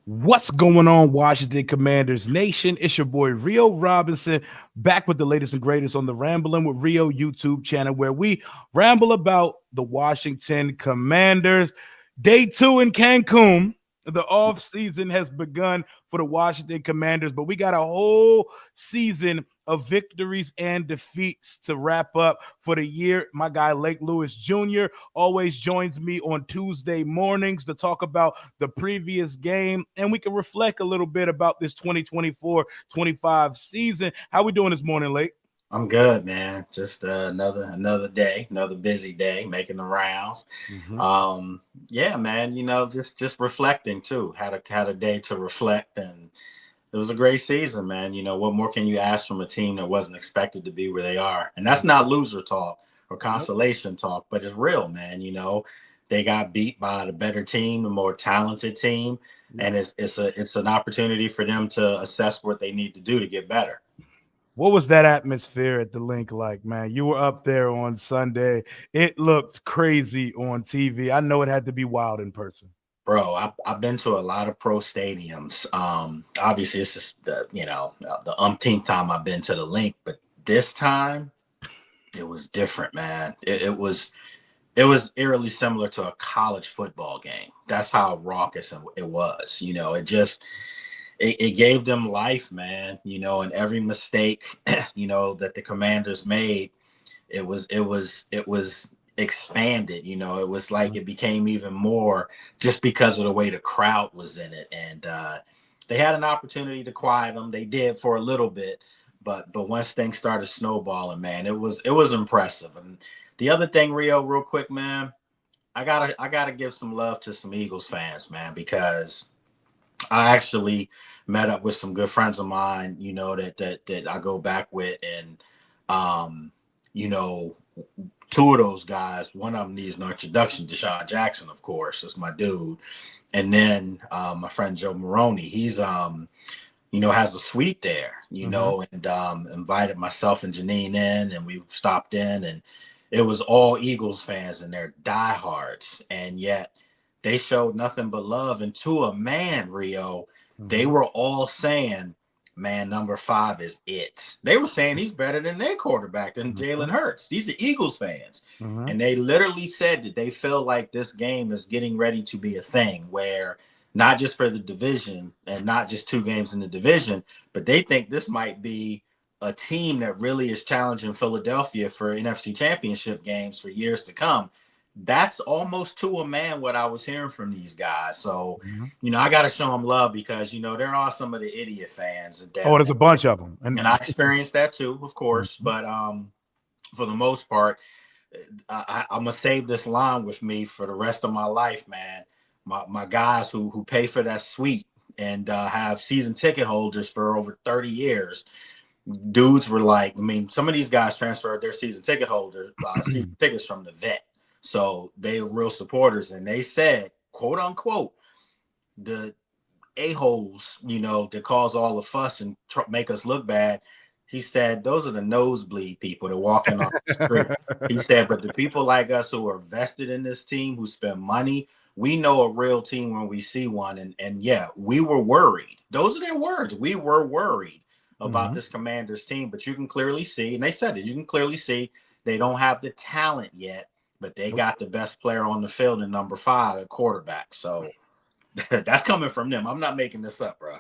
What's going on, Washington Commanders Nation? It's your boy Rio Robinson back with the latest and greatest on the Rambling with Rio YouTube channel, where we ramble about the Washington Commanders. Day 2 in Cancun. The off season has begun for the Washington Commanders, but we got a whole season of victories and defeats to wrap up for the year. My guy Lake Lewis Jr. always joins me on Tuesday mornings to talk about the previous game, and we can reflect a little bit about this 2024-25 season. How we doing this morning, Lake? I'm good, man. Just another day, another busy day, making the rounds. Mm-hmm. Um, yeah, man. Just reflecting too. Had a day to reflect, and it was a great season, man. What more can you ask from a team that wasn't expected to be where they are? And that's not loser talk or Yep. consolation talk, but it's real, man. They got beat by the better team, the more talented team, and it's an opportunity for them to assess what they need to do to get better. What was that atmosphere at the link like, man? You were up there on Sunday. It looked crazy on TV. I know it had to be wild in person. Bro, I've been to a lot of pro stadiums. Obviously, it's just the umpteenth time I've been to the link, but this time it was different, man. It was eerily similar to a college football game. That's how raucous it was. It gave them life, man. And every mistake, that the Commanders made, it was expanded. It was like it became even more just because of the way the crowd was in it. And they had an opportunity to quiet them. They did for a little bit, but once things started snowballing, man, it was impressive. And the other thing, Rio, real quick, man, I gotta give some love to some Eagles fans, man, because I actually met up with some good friends of mine, that I go back with, and um, you know, two of those guys, one of them needs no introduction. Deshaun Jackson, of course, that's my dude, and then my friend Joe Maroney, he's has a suite there, Mm-hmm. and invited myself and Janine in, and we stopped in, and it was all Eagles fans, and they're diehards, and yet they showed nothing but love. And to a man, Rio, they Mm-hmm. were all saying, man, number 5 is it. They were saying he's better than their quarterback, than Mm-hmm. Jalen Hurts. These are Eagles fans. Mm-hmm. And they literally said that they feel like this game is getting ready to be a thing where not just for the division and not just 2 games in the division, but they think this might be a team that really is challenging Philadelphia for NFC championship games for years to come. That's almost to a man what I was hearing from these guys. So, Mm-hmm. I got to show them love because, there are some of the idiot fans Oh, that, there's a bunch of them. and I experienced that too, of course. Mhm. But for the most part, I'm gonna save this line with me for the rest of my life, man. My guys who pay for that suite and have season ticket holders for over 30 years, dudes were like, I mean, some of these guys transferred their season ticket holders, season tickets from the vet, so they were real supporters, and they said, quote unquote, the a-holes, that cause all the fuss and make us look bad. He said, those are the nosebleed people that walk in on the street. He said, but the people like us who are vested in this team, who spend money, we know a real team when we see one. And yeah, we were worried. Those are their words. We were worried about Mhm. this Commanders team, but you can clearly see, and they said it, you can clearly see they don't have the talent yet, but they Nope. got the best player on the field in number 5 at quarterback. So that's coming from them. I'm not making this up, bro.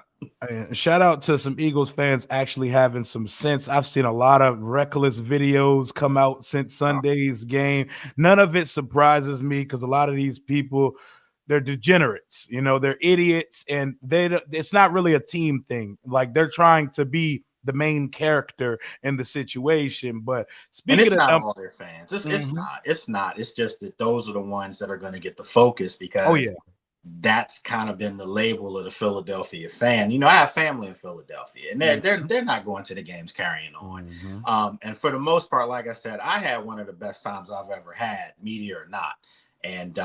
And shout out to some Eagles fans actually having some sense. I've seen a lot of reckless videos come out since Sunday's game. None of it surprises me because a lot of these people, they're degenerates. They're idiots, and it's not really a team thing. Like, they're trying to be the main character in the situation. But And speaking it's of not all their fans. It's mhm. not. It's not. It's just that those are the ones that are going to get the focus Oh because yeah. that's kind of been the label of the Philadelphia fan. I have family in Philadelphia, and they're they're Mhm. they're not going to the games carrying on. Mhm. And for the most part, like I said, I had one of the best times I've ever had, media or not. And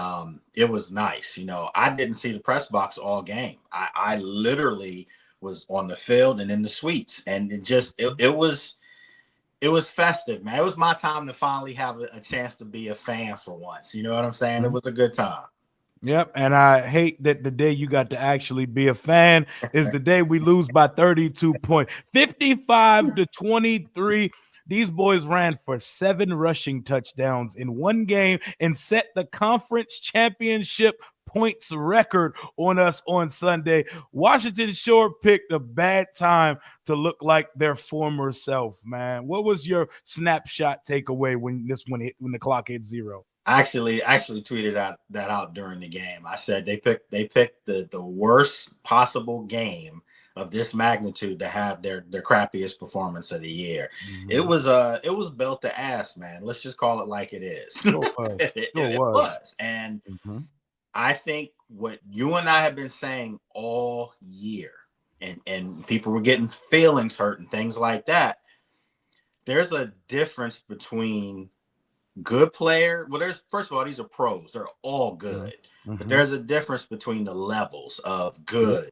it was nice. I didn't see the press box all game. I literally was on the field and in the suites, and it was festive, man. It was my time to finally have a chance to be a fan for once. You know what I'm saying? It Mhm. was a good time. Yep, and I hate that the day you got to actually be a fan is the day we lose by 32 points, 55 to 23. These boys ran for 7 rushing touchdowns in one game and set the conference championship points record on us on Sunday. Washington sure picked a bad time to look like their former self, man. What was your snapshot takeaway when the clock hit zero? Actually tweeted that out during the game. I said they picked the worst possible game of this magnitude to have their crappiest performance of the year. Mhm. It was built to ass, man. Let's just call it like it is. Sure was. Sure It was. was. And Mhm. I think what you and I have been saying all year, and people were getting feelings hurt and things like that. There's a difference between good player. Well, there's first of all, these are pros. They're all Mhm. good, but Mhm. there's a difference between the levels of Yep. good,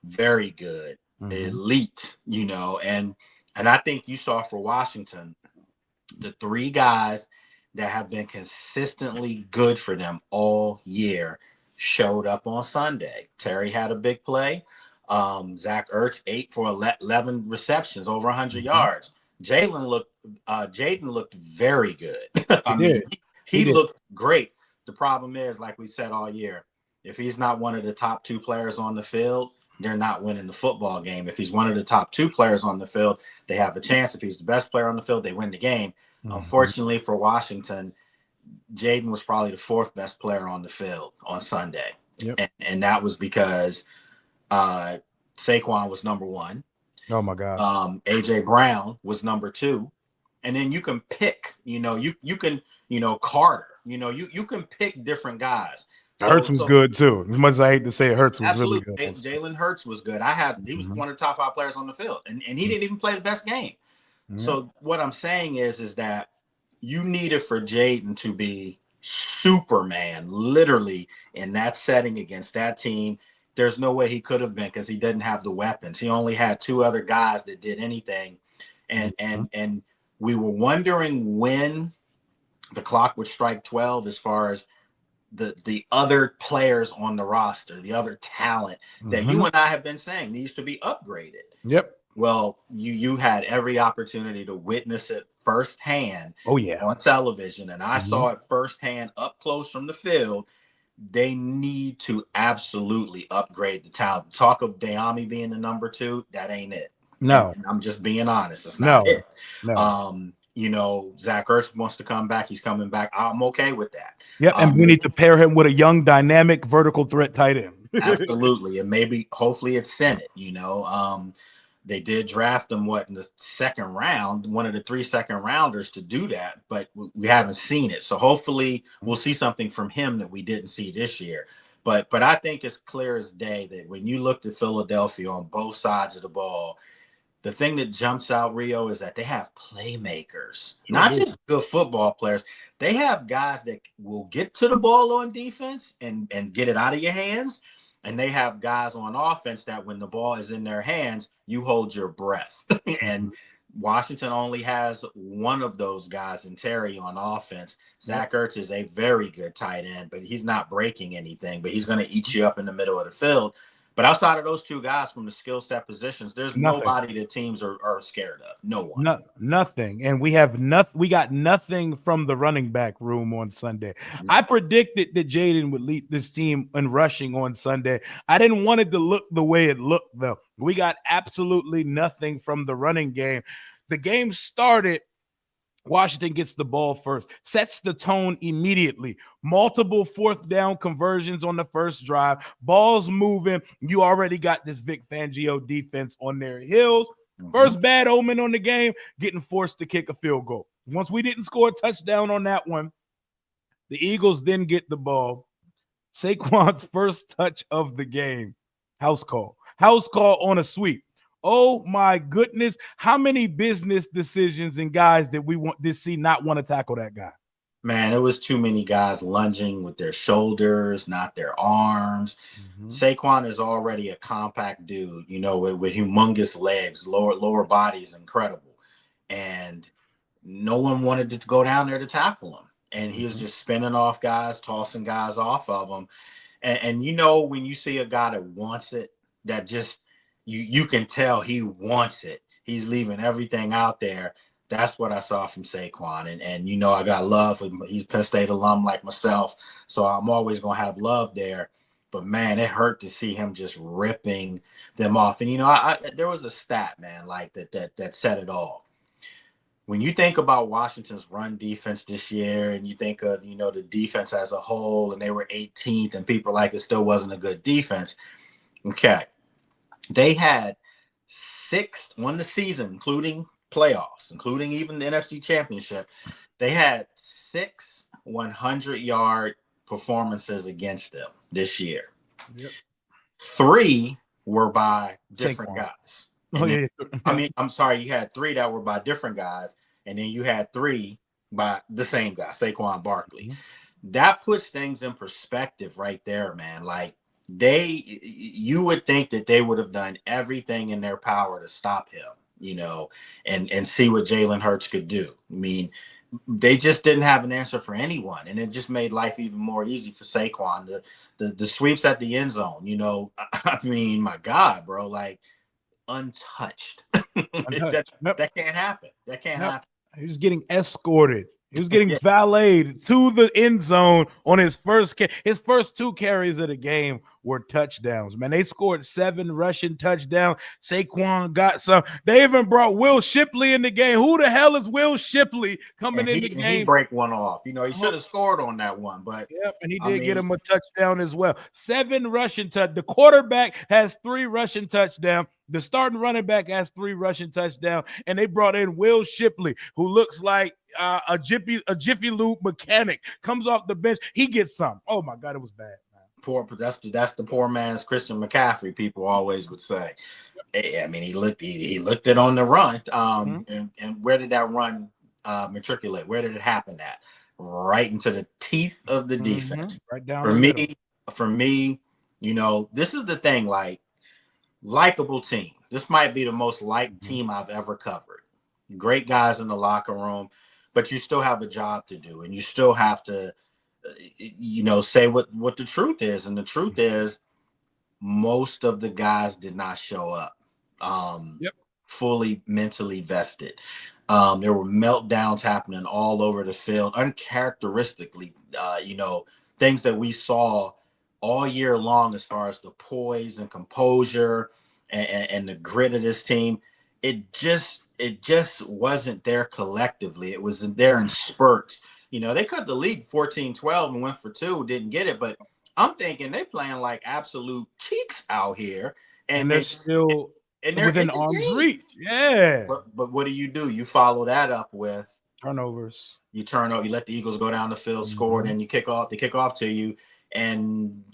very good, Mhm. elite. And I think you saw for Washington the three guys that have been consistently good for them all year showed up on Sunday. Terry had a big play. Zach Ertz 8 for 11 receptions, over 100 Mhm. yards. Jayden looked very good. He I mean, did. He he did. looked great. The problem is, like we said all year, if he's not one of the top 2 players on the field, they're not winning the football game. If he's one of the top 2 players on the field, they have a chance. If he's the best player on the field, they win the game. Mhm. Unfortunately for Washington, Jayden was probably the 4th best player on the field on Sunday. Yep. And that was because uh, Saquon was number 1. Oh my God. AJ Brown was number 2. And then you can pick, you can, Carter, you can pick different guys. So Hurts was so good too. As much as I hate to say it, Hurts was really good. absolutely, Also. Jalen Hurts was good. He was Mhm. one of the top 5 players on the field, and he didn't even play the best game. Yep. So what I'm saying is that you needed for Jayden to be Superman, literally in that setting against that team. There's no way he could have been because he didn't have the weapons. He only had 2 other guys that did anything, and Mhm. and and we were wondering when the clock would strike 12 as far as the other players on the roster, the other talent that you Mhm. and I have been saying needs to be upgraded. Yep. Well, you had every opportunity to witness it firsthand Oh yeah. on television, and I Mhm. saw it firsthand up close from the field. They need to absolutely upgrade the talent. Talk of Dayami being the number 2, that ain't it. And, No. and I'm just being honest, it's not No. it. No. Zach Ertz wants to come back. He's coming back. I'm okay with that. Yep. And we The need to pair him with a young, dynamic, vertical threat tight end. Absolutely, and maybe hopefully it's Senate. They did draft him in the second round, one of the 3 second rounders to do that, but we haven't seen it. So hopefully we'll see something from him that we didn't see this year. But I think it's clear as day that when you looked at Philadelphia on both sides of the ball, the thing that jumps out, Rio, is that they have playmakers, Sure not do. just good football players. They have guys that will get to the ball on defense and get it out of your hands. And they have guys on offense that when the ball is in their hands, you hold your breath. And Mhm. Washington only has one of those guys in Terry on offense. Yep. Zach Ertz is a very good tight end, but he's not breaking anything, but he's going to eat you up in the middle of the field. But outside of those 2 guys from the skill set positions, there's Nothing. nobody that teams are scared of. No one. No, nothing. And we have nothing. We got nothing from the running back room on Sunday. I predicted that Jayden would lead this team in rushing on Sunday. I didn't want it to look the way it looked, though. We got absolutely nothing from the running game. The game started. Washington gets the ball first, sets the tone immediately. Multiple 4th down conversions on the first drive, balls moving. You already got this Vic Fangio defense on their heels. Mm-hmm. First bad omen on the game, getting forced to kick a field goal. Once we didn't score a touchdown on that one, the Eagles then get the ball. Saquon's first touch of the game. House call. House call on a sweep. Oh my goodness. How many business decisions and guys that we want to see not want to tackle that guy? Man, it was too many guys lunging with their shoulders, not their arms. Mhm. Saquon is already a compact dude, with humongous legs, lower body is incredible, and no one wanted to go down there to tackle him. and he was Mhm. just spinning off guys, tossing guys off of him. And you know, when you see a guy that wants it, that just you can tell he wants it. He's leaving everything out there. That's what I saw from Saquon. And you know, I got love. He's Penn State alum like myself, so I'm always gonna have love there. But man, it hurt to see him just ripping them off. And you know, there was a stat, man, like that said it all. When you think about Washington's run defense this year, and you think of, you know, the defense as a whole, and they were 18th, and people like it still wasn't a good defense. Okay, they had won the season, including playoffs, including even the NFC Championship. They had 6 100-yard performances against them this year. Yep. 3 were by different Saquon. guys. Oh And then, yeah. I mean, I'm sorry, you had 3 that were by different guys, and then you had 3 by the same guy, Saquon Barkley. Mhm. That puts things in perspective right there, man. Like, you would think that they would have done everything in their power to stop him, you know, and see what Jalen Hurts could do. I mean, they just didn't have an answer for anyone, and it just made life even more easy for Saquon. The sweeps at the end zone, you know, I mean, my God, bro, like, untouched. that Untouched. Yep. that can't happen. That can't Yep. happen. He was getting escorted. He was getting Yeah. valeted to the end zone on his first 2 carries of the game were touchdowns. Man, they scored 7 rushing touchdowns. Saquon got some. They even brought Will Shipley in the game. Who the hell is Will Shipley coming And in the he game? break one off. You know, he Oh, should have scored on that one, but yep, and he I did get mean, him a touchdown as well. 7 rushing touch. The quarterback has 3 rushing touchdowns. The starting running back has 3 rushing touchdowns, and they brought in Will Shipley, who looks like a Jiffy Lube mechanic. Comes off the bench, he gets some. Oh my God, it was bad. poor. That's the poor man's Christian McCaffrey. People always would say. I mean, he looked it on the run. Mhm. And where did that run matriculate? Where did it happen at? Right into the teeth of the defense. Right down For the middle. me, for me, you know, this is the thing. Like, likable team. This might be the most liked Mhm. team I've ever covered. Great guys in the locker room, but you still have a job to do, and you still have to, you know, say what the truth is. And the truth is, most of the guys did not show up Yep. fully mentally vested. There were meltdowns happening all over the field, uncharacteristically, you know, things that we saw all year long as far as the poise and composure and the grit of this team. It just wasn't there collectively. It was there in spurts. You know, they cut the lead 14-12 and went for 2, didn't get it, but I'm thinking they playing like absolute cheeks out here, And and they're they still and they're in within the arm's game. reach. Yeah. But what do? You follow that up with Turnovers. you turn out, you let the Eagles go down the field, score, Mhm. and you kick off. They kick off to you, and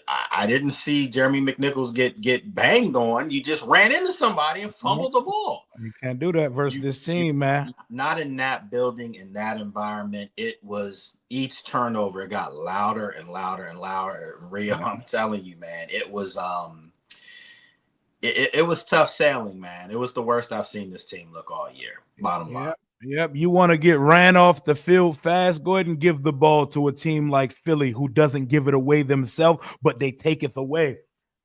I didn't see Jeremy McNichols get banged on. You just ran into somebody and Mhm. fumbled the ball. You can't do that versus You this you team, man. not in that building, in that environment. It was each turnover, it got louder and louder and louder. Rio, Yep. I'm telling you, man, it was tough sailing, man. It was the worst I've seen this team look all year. Bottom line. Yep. Yep. You want to get ran off the field fast? Go ahead and give the ball to a team like Philly who doesn't give it away themselves, but they take it away.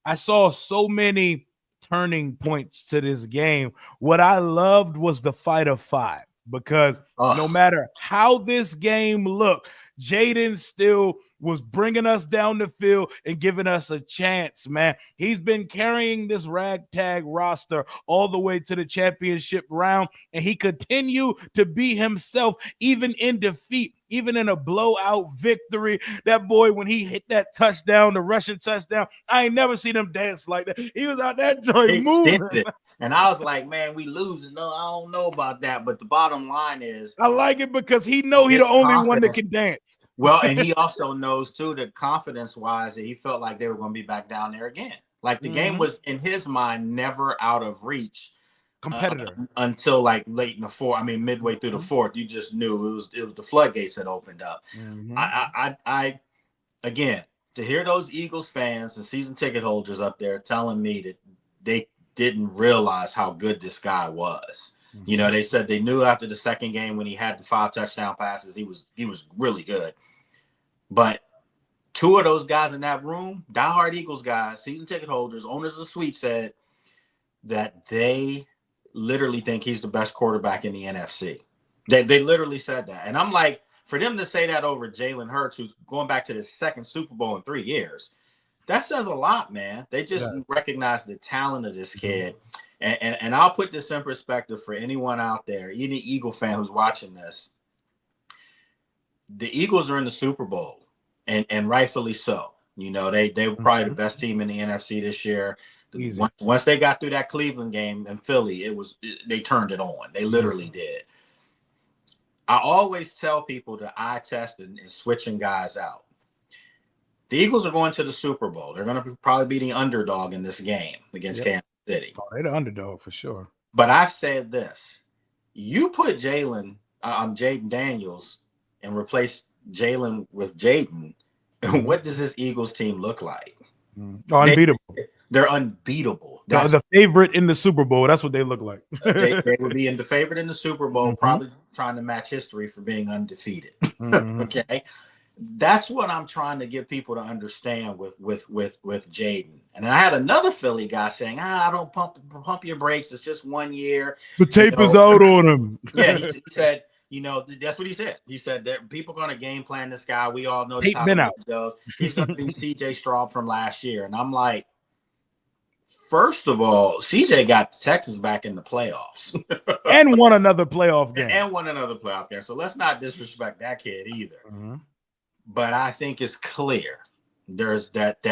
I saw so many turning points to this game. What I loved was the fight of 5 because no Oh, matter how this game looked, Jayden still was bringing us down the field and giving us a chance, man. He's been carrying this ragtag roster all the way to the championship round, and he continued to be himself even in defeat, even in a blowout victory. That boy, when he hit that touchdown, the Russian touchdown, I ain't never seen him dance like that. He was out that joint moving. extended. And I was like, man, we losing. No, I don't know about that. But the bottom line is I like it because he know he his the only one that confidence. can dance. Well, and he also knows too that confidence wise that he felt like they were going to be back down there again. Like the game Mhm. was in his mind never out of reach Competitor. until like late in the fourth. I mean, midway through the Mhm. fourth, you just knew it was the floodgates had opened up. Mhm. I again, to hear those Eagles fans and season ticket holders up there telling me that they didn't realize how good this guy was. You know, they said they knew after the second game when he had the 5 touchdown passes, he was really good. But 2 of those guys in that room, diehard Eagles guys, season ticket holders, owners of the suite, said that they literally think he's the best quarterback in the NFC. They literally said that. And I'm like, for them to say that over Jalen Hurts, who's going back to the second Super Bowl in 3 years, that says a lot, man. They just recognize the talent of this kid. And I'll put this in perspective for anyone out there, any Eagle fan who's watching this. The Eagles are in the Super Bowl, and rightfully so. You know, they were probably the best team in the NFC this year. Once they got through that Cleveland game and Philly, they turned it on. They literally did. I always tell people to eye test and switching guys out. The Eagles are going to the Super Bowl. They're going to probably be the underdog in this game against Kansas City. Oh, they're the underdog for sure. But I've said this. You put Jaden Daniels and replace Jalen with Jayden, what does this Eagles team look like? Unbeatable. They're unbeatable. The favorite in the Super Bowl. That's what they look like. they would be in the favorite in the Super Bowl, probably trying to match history for being undefeated. Okay. That's what I'm trying to get people to understand with Jayden. And I had another Philly guy saying, I don't pump your brakes. It's just 1 year. The tape is out on him. Yeah, he said, you know, that's what he said. He said that people are going to game plan this guy. We all know this how he goes. He's going to be CJ Stroud from last year. And I'm like, first of all, CJ got Texas back in the playoffs. And won another playoff game. So let's not disrespect that kid either. But I think it's clear there's that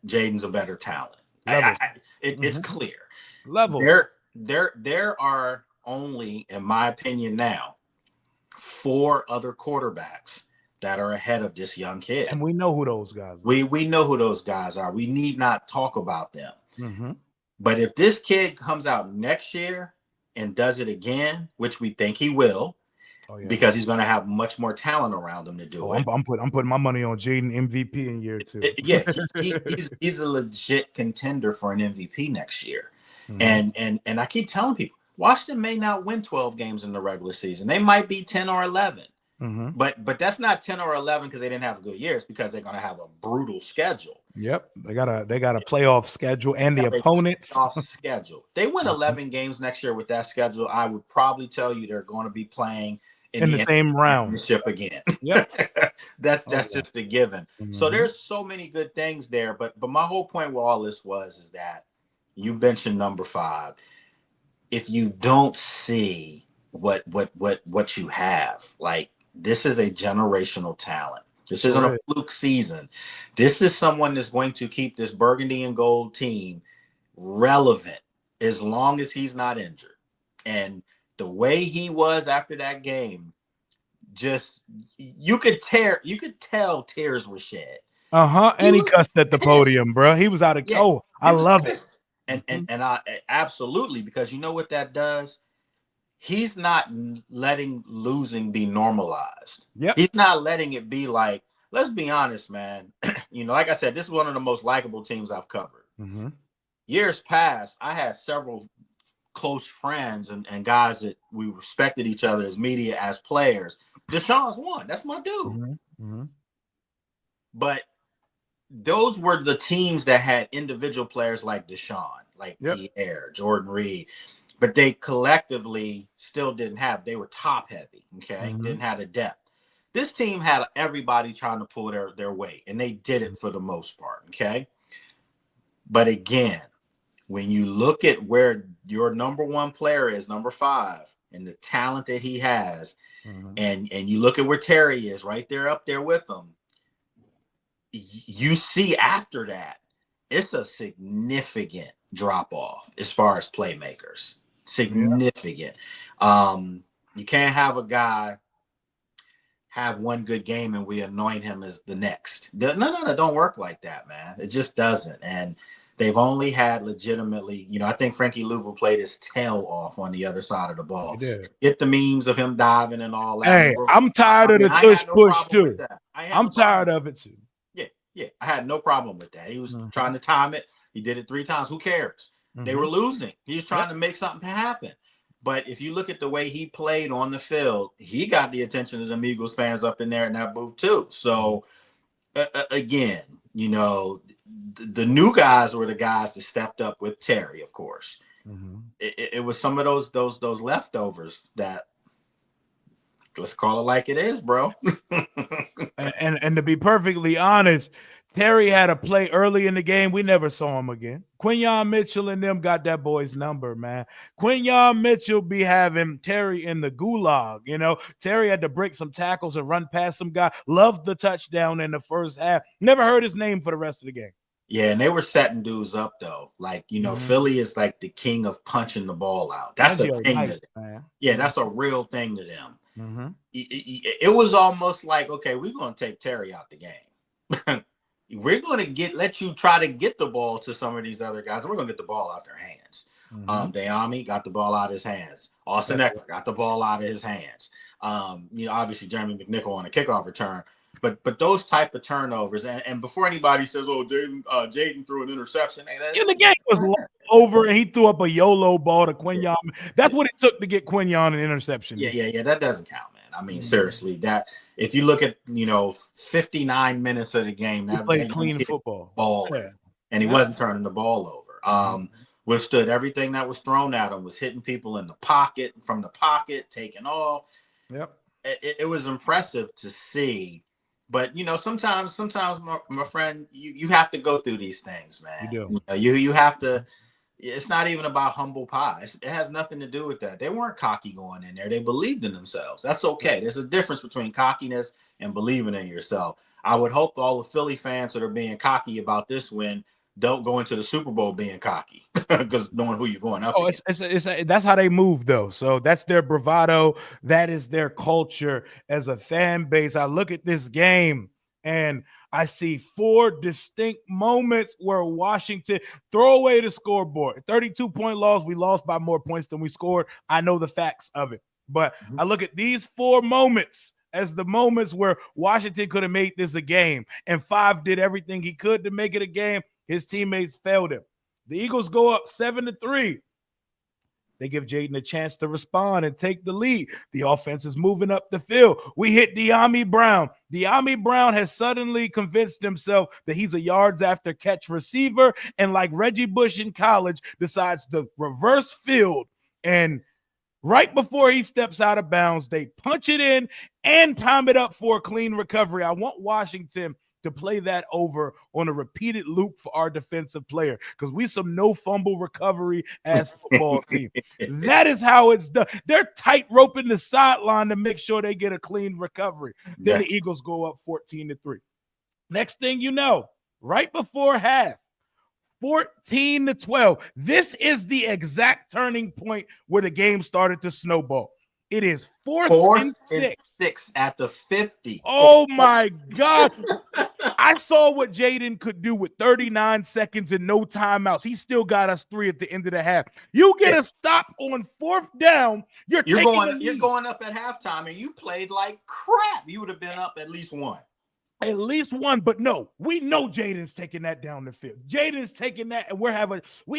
Jayden's a better talent. It's clear. There are only, in my opinion now, 4 other quarterbacks that are ahead of this young kid. And we know who those guys are. We know who those guys are. We need not talk about them. But if this kid comes out next year and does it again, which we think he will, because he's going to have much more talent around him to do it. I'm putting my money on Jayden MVP in year 2. He's a legit contender for an MVP next year. And I keep telling people, Washington may not win 12 games in the regular season. They might be 10 or 11. But that's not 10 or 11 because they didn't have a good year. It's because they're going to have a brutal schedule. Yep, they got a playoff schedule and the opponents. Schedule. They win 11 games next year with that schedule. I would probably tell you they're going to be playing in the same round again. Yep, that's just a given. So there's so many good things there. But my whole point with all this is that you mentioned number 5. If you don't see what you have, like, this is a generational talent. This isn't a fluke season. This is someone that's going to keep this burgundy and gold team relevant as long as he's not injured. And the way he was after that game, just you could tell tears were shed. And he cussed at the podium, bro. He was out of I love it. And I absolutely, because you know what that does? He's not letting losing be normalized. He's not letting it be like, let's be honest, man. You know, like I said, this is one of the most likable teams I've covered. Years past, I had several close friends and guys that we respected each other as media, as players. Deshaun's one. That's my dude. But those were the teams that had individual players like Deshaun, like Pierre, Jordan Reed. But they collectively still they were top heavy, didn't have the depth. This team had everybody trying to pull their weight, and they did it for the most part, But again, when you look at where your number 1 player is, number 5, and the talent that he has, and you look at where Terry is right there up there with him, you see after that, it's a significant drop-off as far as playmakers. Significant. You can't have a guy have one good game and we anoint him as the next. No, don't work like that, man. It just doesn't. And they've only had legitimately, I think Frankie Louvel played his tail off on the other side of the ball. Get the memes of him diving and all that. Hey, I'm tired of the tush push too. I'm tired of it too. Yeah. I had no problem with that. He was trying to time it. He did it 3 times. Who cares? They were losing. He was trying to make something happen. But if you look at the way he played on the field, he got the attention of the Eagles fans up in there in that booth too. So again, the new guys were the guys that stepped up with Terry, of course. It was some of those leftovers that, let's call it like it is, bro. And to be perfectly honest, Terry had a play early in the game. We never saw him again. Quinyon Mitchell and them got that boy's number, man. Quinyon Mitchell be having Terry in the gulag. Terry had to break some tackles and run past some guy. Loved the touchdown in the first half. Never heard his name for the rest of the game. Yeah, and they were setting dudes up though. Like, Philly is like the king of punching the ball out. That's a Fangio, thing nice, to them. man. Yeah, that's a real thing to them. Mm-hmm. It was almost like, okay, we're going to take Terry out the game. We're going to let you try to get the ball to some of these other guys, and we're going to get the ball out their hands. Dayami got the ball out of his hands. Austin Eckler got the ball out of his hands. Obviously Jeremy McNichol on a kickoff return. But those type of turnovers, and before anybody says, "Oh, Jayden threw an interception," the game was over, and he threw up a YOLO ball to Quinyon. That's what it took to get Quinyon an interception. Yeah. That doesn't count, man. I mean, seriously, that if you look at 59 minutes of the game, he that played clean football, and he wasn't turning the ball over. Withstood everything that was thrown at him, was hitting people in the pocket, from the pocket, taking off. Yep, it was impressive to see. But sometimes, my friend, you have to go through these things, man. You do. You have to. It's not even about humble pie. It has nothing to do with that. They weren't cocky going in there. They believed in themselves. That's okay. There's a difference between cockiness and believing in yourself. I would hope all the Philly fans that are being cocky about this win don't go into the Super Bowl being cocky, because knowing who you're going up against. That's how they move, though. So that's their bravado. That is their culture as a fan base. I look at this game and I see 4 distinct moments where Washington throw away the scoreboard. 32-point loss. We lost by more points than we scored. I know the facts of it. But I look at these 4 moments as the moments where Washington could have made this a game, and 5 did everything he could to make it a game. His teammates failed him. The Eagles go up 7-3. They give Jayden a chance to respond and take the lead. The offense is moving up the field. We hit Dyami Brown. Dyami Brown has suddenly convinced himself that he's a yards after catch receiver, and like Reggie Bush in college, decides to reverse field. And right before he steps out of bounds, they punch it in and time it up for a clean recovery. I want Washington to play that over on a repeated loop for our defensive player, because we some no fumble recovery as football team. That is how it's done. They're tight roping the sideline to make sure they get a clean recovery. Then the Eagles go up 14-3. Next thing you know, right before half, 14-12. This is the exact turning point where the game started to snowball. It is fourth and six at the 50. Oh my God. I saw what Jayden could do with 39 seconds and no timeouts. He still got us 3 at the end of the half. You get a stop on 4th down. You're going up at halftime, and you played like crap. You would have been up at least 1. At least 1, but no, we know Jayden's taking that down the field. Jayden's taking that, and we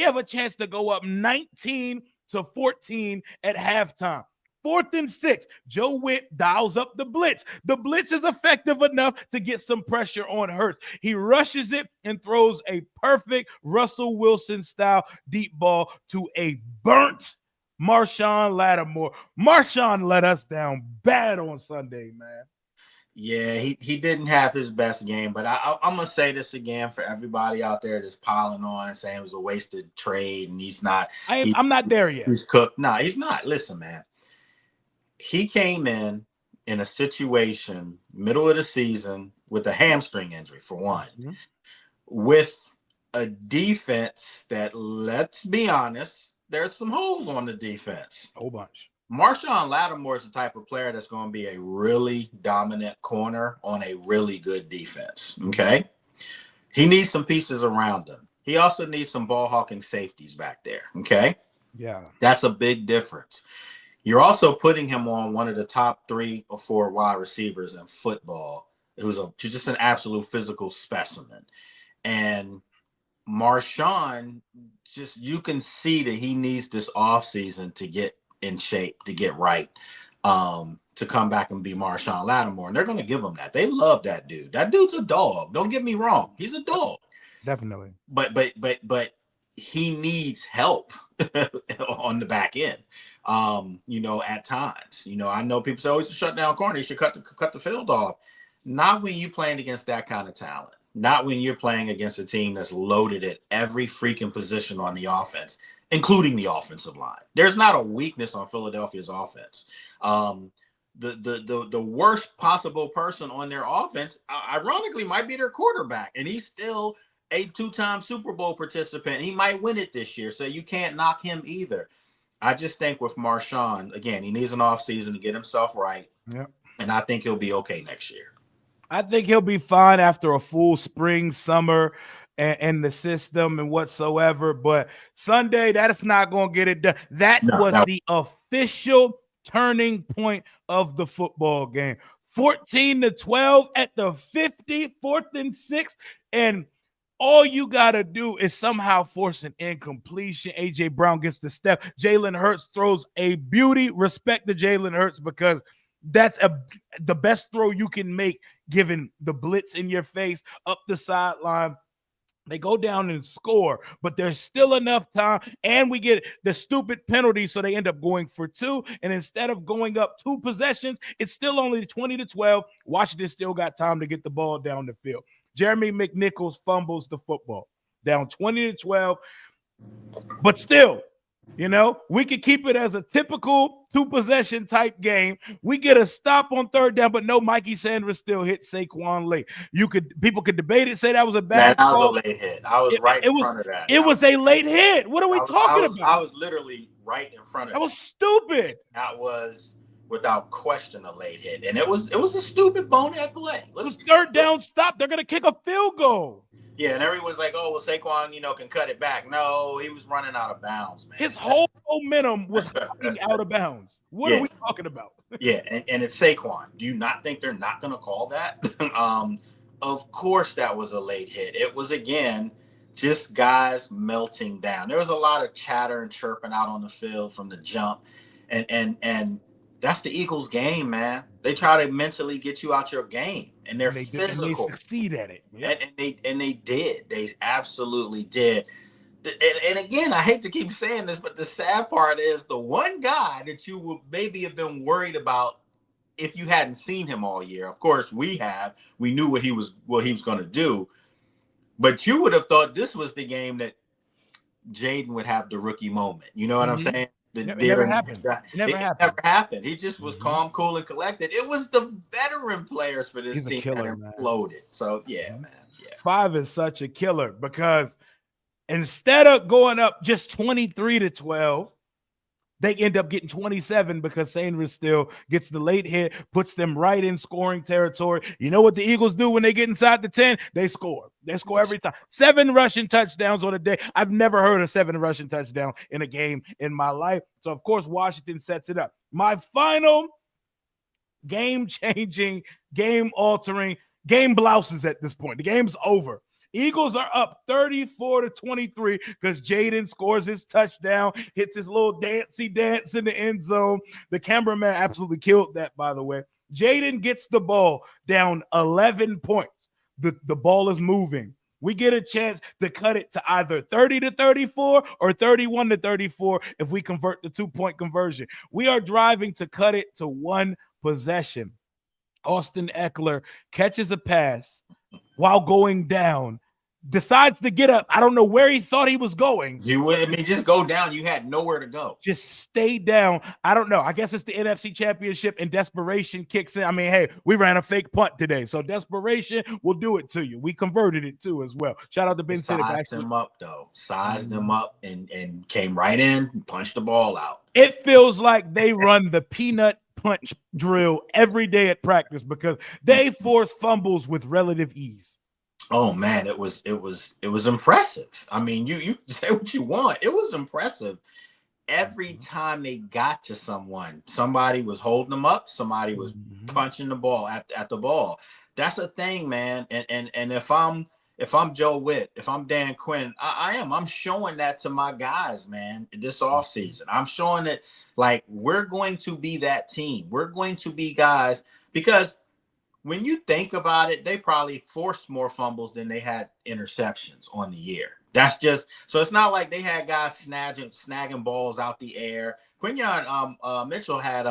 have a chance to go up 19-14 at halftime. 4th and 6. Joe Witt dials up the blitz. The blitz is effective enough to get some pressure on Hurts. He rushes it and throws a perfect Russell Wilson style deep ball to a burnt Marshawn Lattimore. Marshawn let us down bad on Sunday, man. Yeah, he didn't have his best game, but I'm going to say this again for everybody out there that's piling on and saying it was a wasted trade and he's not. I'm not there yet. He's cooked. No, he's not. Listen, man. He came in a situation, middle of the season, with a hamstring injury, for one, with a defense that, let's be honest, there's some holes on the defense. A whole bunch. Marshawn Lattimore is the type of player that's going to be a really dominant corner on a really good defense, okay? He needs some pieces around him. He also needs some ball hawking safeties back there, okay? Yeah. That's a big difference. You're also putting him on one of the top 3 or 4 wide receivers in football. It was just an absolute physical specimen. And Marshawn, you can see that he needs this offseason to get in shape to get right, to come back and be Marshawn Lattimore. And they're going to give him that. They love that dude. That dude's a dog. Don't get me wrong. He's a dog. Definitely. But he needs help on the back end. At times, I know people say, "Oh, he's a shutdown corner. He should cut the field off." Not when you're playing against that kind of talent. Not when you're playing against a team that's loaded at every freaking position on the offense, including the offensive line. There's not a weakness on Philadelphia's offense. The worst possible person on their offense, ironically, might be their quarterback, and he's still a 2-time Super Bowl participant. He might win it this year, so you can't knock him either. I just think with Marshawn, again, he needs an offseason to get himself right, and I think he'll be okay next year. I think he'll be fine after a full spring, summer, and the system and whatsoever. But Sunday, that is not going to get it done. That was the official turning point of the football game. 14-12 at the 50, 4th and 6, and all you got to do is somehow force an incompletion. A.J. Brown gets the step. Jalen Hurts throws a beauty. Respect to Jalen Hurts, because that's the best throw you can make given the blitz in your face up the sideline. They go down and score, but there's still enough time, and we get the stupid penalty, so they end up going for 2. And instead of going up 2 possessions, it's still only 20-12. Washington still got time to get the ball down the field. Jeremy McNichols fumbles the football, down 20-12. But still, we could keep it as a typical 2-possession type game. We get a stop on 3rd down, but no, Mikey Sanders still hit Saquon late. People could debate it, say that was a bad call. That was call. a late hit. I was in front of that. It was a late hit. What are we talking about? I was literally right in front of that. That was stupid. That was without question a late hit, and it was a stupid bonehead play. It was 3rd down stop. They're gonna kick a field goal. Yeah, and everyone's like, "Oh, well, Saquon, can cut it back." No, he was running out of bounds, man. His whole momentum was out of bounds. What are we talking about? Yeah, and it's Saquon. Do you not think they're not going to call that? Of course, that was a late hit. It was, again, just guys melting down. There was a lot of chatter and chirping out on the field from the jump, and that's the Eagles' game, man. They try to mentally get you out your game, and they're physical. And they succeed at it. Yep. And they did. They absolutely did. And again, I hate to keep saying this, but the sad part is the one guy that you would maybe have been worried about if you hadn't seen him all year. Of course, we knew what he was going to do, but you would have thought this was the game that Jayden would have the rookie moment. You know what I'm saying? It never happened. Never happened. He just was calm, cool, and collected. It was the veteran players for this team that imploded. So, man. Yeah. 5 is such a killer, because instead of going up just 23-12, they end up getting 27 because Sanders still gets the late hit, puts them right in scoring territory. You know what the Eagles do when they get inside the 10? They score. They score every time. 7 rushing touchdowns on a day. I've never heard a 7 rushing touchdown in a game in my life. So, of course, Washington sets it up. My final game-changing, game-altering, game blouses at this point. The game's over. Eagles are up 34-23 because Jayden scores his touchdown, hits his little dancey dance in the end zone. The cameraman absolutely killed that, by the way. Jayden gets the ball down 11 points. The ball is moving. We get a chance to cut it to either 30-34 or 31-34 if we convert the 2-point conversion. We are driving to cut it to 1 possession. Austin Eckler catches a pass while going down, decides to get up. I don't know where he thought he was going. Just go down. You had nowhere to go. Just stay down. I don't know. I guess it's the NFC Championship and desperation kicks in. I mean, hey, we ran a fake punt today, so desperation will do it to you. We converted it too as well. Shout out to Ben Sitter. Sized him up, though. Sized him up and came right in and punched the ball out. It feels like they run the peanut punch drill every day at practice because they force fumbles with relative ease. Oh man, it was impressive. I mean, you say what you want. It was impressive. Every time they got to someone, somebody was holding them up, somebody was punching the ball at the ball. That's a thing, man. And if I'm if I'm Joe Witt, if I'm Dan Quinn, I'm showing that to my guys, man, this offseason. I'm showing it like we're going to be that team. We're going to be guys because when you think about it, they probably forced more fumbles than they had interceptions on the year. That's just so it's not like they had guys snagging balls out the air. Quinyon Mitchell had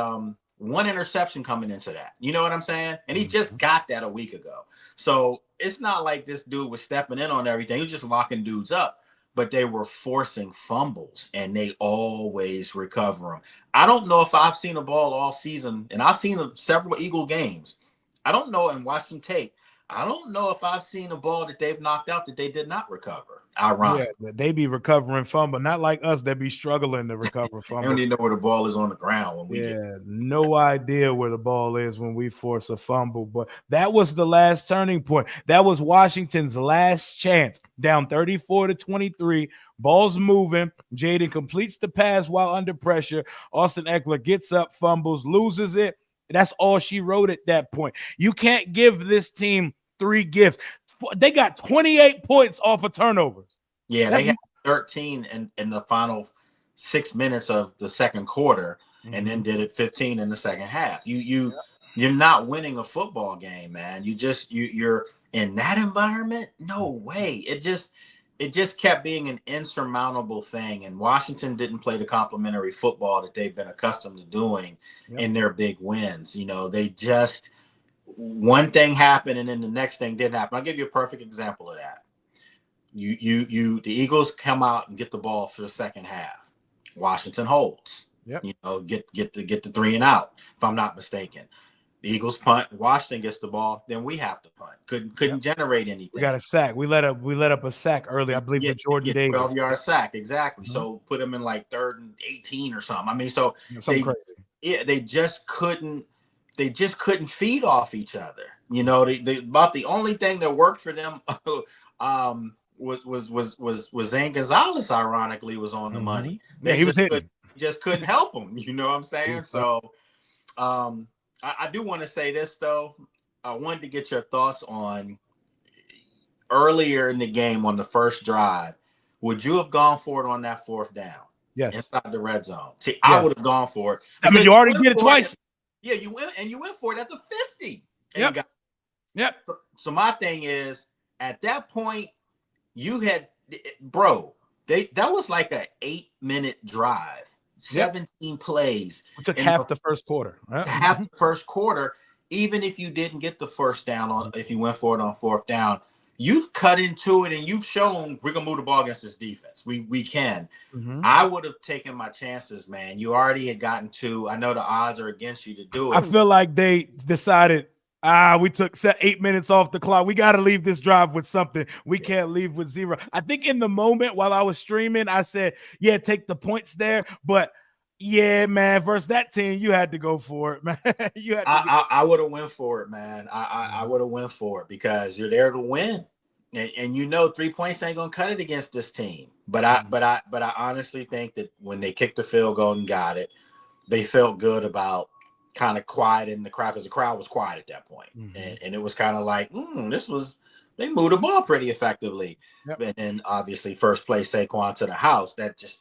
one interception coming into that. You know what I'm saying? And he just got that a week ago. So it's not like this dude was stepping in on everything. He was just locking dudes up. But they were forcing fumbles, and they always recover them. I don't know if I've seen a ball all season, and I've seen several Eagle games. I don't know and watch some tape. I don't know if I've seen a ball that they've knocked out that they did not recover. Yeah, Ironic. they be recovering fumble, not like us that be struggling to recover They don't fumble. even know where the ball is on the ground when we get. Yeah, no idea where the ball is when we force a fumble. But that was the last turning point. That was Washington's last chance. Down 34-23. Ball's moving. Jayden completes the pass while under pressure. Austin Eckler gets up, fumbles, loses it. That's all she wrote at that point. You can't give this team three gifts. They got 28 points off of turnovers. Yeah, That's they had 13 in the final 6 minutes of the second quarter, and then did it 15 in the second half. You're not winning a football game, man. You're in that environment. No way. It just kept being an insurmountable thing, and Washington didn't play the complementary football that they've been accustomed to doing in their big wins. They just one thing happened, and then the next thing didn't happen. I'll give you a perfect example of that. The Eagles come out and get the ball for the second half. Washington holds. Yep. Get the 3 and out, if I'm not mistaken. The Eagles punt, Washington gets the ball, then we have to punt. Couldn't generate anything. We got a sack. We let up a sack early, I believe, to Jordan Davis. 12-yard sack, exactly. So put them in like 3rd and 18 or something. I mean, so something crazy. Yeah, they just couldn't feed off each other. About the only thing that worked for them was Zane Gonzalez, ironically, was on the money. Yeah, he was hitting. Just couldn't help him. You know what I'm saying? So I do want to say this, though. I wanted to get your thoughts on earlier in the game on the first drive. Would you have gone for it on that 4th down? Yes. Inside the red zone. See, I would have gone for it. I mean, you already did it twice. Yeah, you went for it at the 50. Yep. So my thing is, at that point, you had, that was like an 8-minute drive, 17 plays. It took half the first quarter. Half the first quarter, even if you didn't get the first down if you went for it on 4th down, you've cut into it and you've shown we're gonna move the ball against this defense. We can. I would have taken my chances, man. You already had gotten 2. I know the odds are against you to do it. I feel like they decided, we took 8 minutes off the clock. We got to leave this drive with something. We can't leave with 0. I think in the moment while I was streaming, I said, yeah, take the points there. But yeah, man, versus that team, you had to go for it, man. I would have went for it, man. I would have went for it because you're there to win. And 3 points ain't gonna cut it against this team. But I honestly think that when they kicked the field goal and got it, they felt good about kind of quiet in the crowd because the crowd was quiet at that point. And it was kind of like, they moved the ball pretty effectively. And then obviously first play Saquon to the house, that just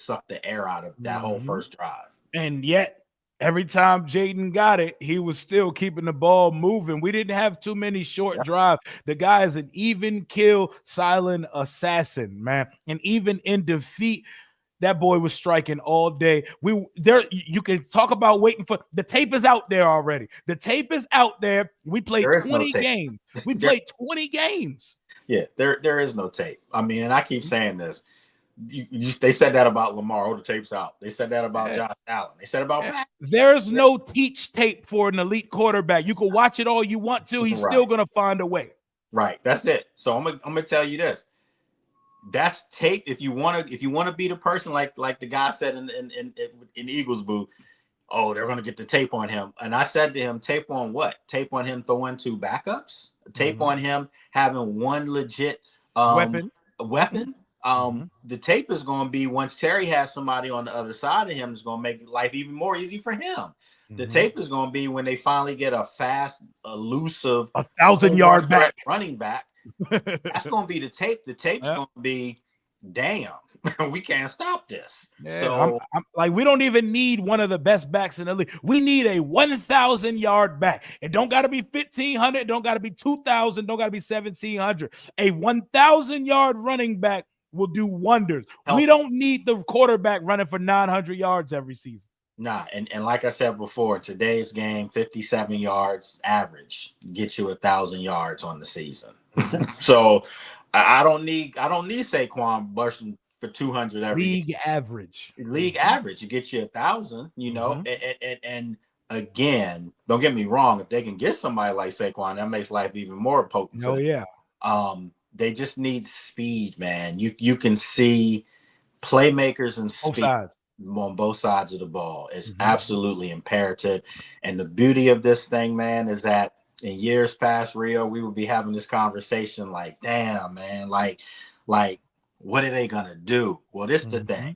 sucked the air out of that whole first drive. And yet every time Jayden got it, he was still keeping the ball moving. We didn't have too many short drives. The guy is an even kill, silent assassin, man. And even in defeat, that boy was striking all day. You can talk about waiting for the tape is out there already. The tape is out there. We played 20 games. We played 20 games. Yeah, there is no tape. I mean, and I keep saying this. They said that about Lamar. Oh, the tape's out. They said that about Josh Allen. They said about Matt. There's no teach tape for an elite quarterback. You can watch it all you want to. He's still gonna find a way. Right. That's it. So I'm gonna tell you this. That's tape. If you want to be the person like the guy said in Eagles booth, oh, they're gonna get the tape on him. And I said to him, tape on what? Tape on him throwing 2 backups. Tape on him having one legit weapon. The tape is going to be once Terry has somebody on the other side of him, it's going to make life even more easy for him. The tape is going to be when they finally get a fast, elusive, 1,000-yard back running back That's going to be the tape. The tape's Yeah. going to be, damn, we can't stop this. Yeah, So I'm like, we don't even need one of the best backs in the league. We need a 1,000-yard back. It don't got to be 1,500. Don't got to be 2,000. Don't got to be 1,700. A 1,000-yard running back will do wonders. We help. don't need the quarterback running for 900 yards every season. Nah, and like I said before, today's game, 57 yards average, get you 1,000 yards on the season. So I don't need Saquon bursting for 200 every game. League average. League average, you get you 1,000. And again, don't get me wrong, if they can get somebody like Saquon, that makes life even more potent for Oh, them. yeah. They just need speed, man. You can see playmakers and Both speed sides. on both sides of the ball is absolutely imperative. And the beauty of this thing, man, is that in years past, Rio, we would be having this conversation like, damn, man, like, what are they gonna do? Well, this is the thing.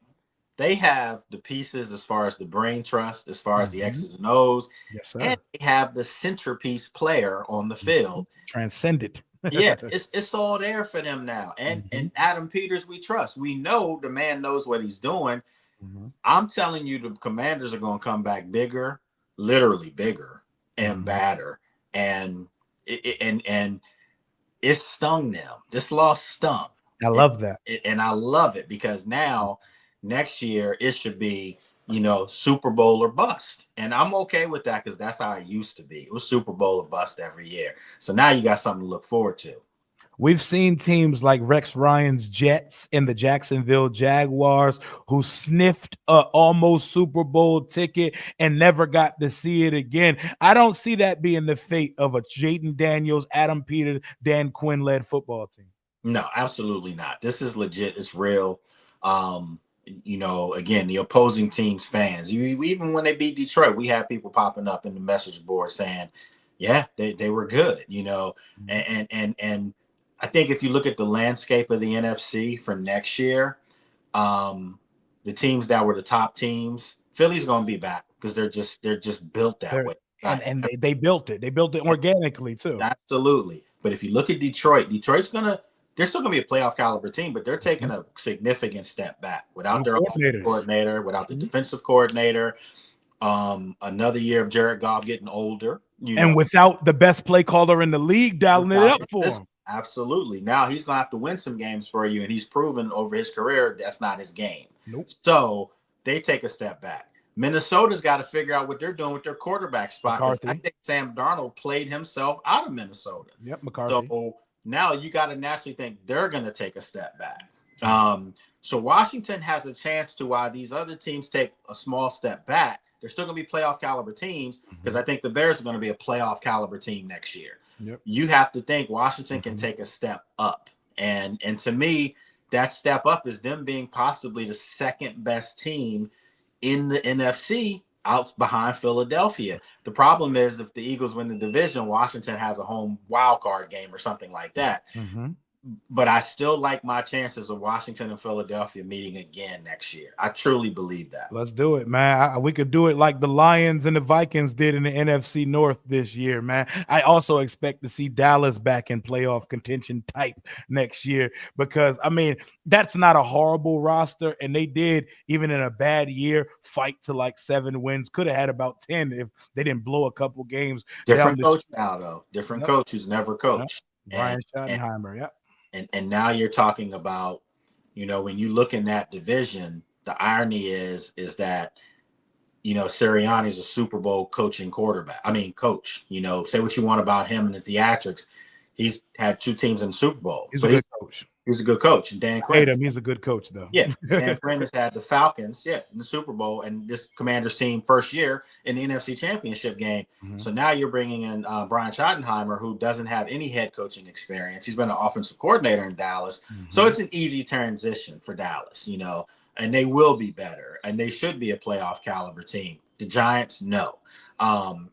They have the pieces as far as the brain trust, as far as the X's and O's, Yes, and sir. they have the centerpiece player on the field. Transcended. Yeah, it's all there for them now. And Adam Peters, we trust. We know the man knows what he's doing. I'm telling you, the Commanders are going to come back bigger, literally bigger and badder. And and it stung them. This loss stung. I love that. And I love it because now next year it should be, Super Bowl or bust. And I'm okay with that because that's how it used to be. It was Super Bowl or bust every year. So now you got something to look forward to. We've seen teams like Rex Ryan's Jets and the Jacksonville Jaguars who sniffed a almost Super Bowl ticket and never got to see it again. I don't see that being the fate of a Jayden Daniels, Adam Peters, Dan Quinn led football team. No, absolutely not. This is legit. It's real. Again, the opposing team's fans. Even when they beat Detroit, we had people popping up in the message board saying, "Yeah, they were good." And I think if you look at the landscape of the NFC for next year, the teams that were the top teams, Philly's going to be back because they're just built that way. And they built it. They built it organically too. Absolutely. But if you look at Detroit, they're still gonna be a playoff caliber team, but they're taking a significant step back without their offensive coordinator, without the defensive coordinator. Another year of Jared Goff getting older, and without the best play caller in the league dialing it up for him. Absolutely. Now he's gonna have to win some games for you, and he's proven over his career that's not his game. Nope. So they take a step back. Minnesota's got to figure out what they're doing with their quarterback spot. I think Sam Darnold played himself out of Minnesota. Yep, McCarthy. So now you got to naturally think they're going to take a step back. So Washington has a chance to, while these other teams take a small step back, they're still going to be playoff caliber teams because I think the Bears are going to be a playoff caliber team next year. Yep. You have to think Washington can take a step up. And to me, that step up is them being possibly the second best team in the NFC out behind Philadelphia. The problem is if the Eagles win the division, Washington has a home wild card game or something like that. But I still like my chances of Washington and Philadelphia meeting again next year. I truly believe that. Let's do it, man. We could do it like the Lions and the Vikings did in the NFC North this year, man. I also expect to see Dallas back in playoff contention type next year because, that's not a horrible roster. And they did, even in a bad year, fight to like 7 wins. Could have had about 10 if they didn't blow a couple games. Different coach now, though. Different coach who's never coached. Brian Schottenheimer, yep. And now you're talking about, when you look in that division, the irony is that, Sirianni's a Super Bowl coach. Say what you want about him and the theatrics. He's had 2 teams in the Super Bowl. He's a good coach. He's a good coach. And Dan Quinn. I hate him. He's a good coach, though. Yeah. Dan Quinn has had the Falcons, in the Super Bowl, and this Commanders team first year in the NFC Championship game. So now you're bringing in Brian Schottenheimer, who doesn't have any head coaching experience. He's been an offensive coordinator in Dallas. So it's an easy transition for Dallas, and they will be better, and they should be a playoff caliber team. The Giants, no.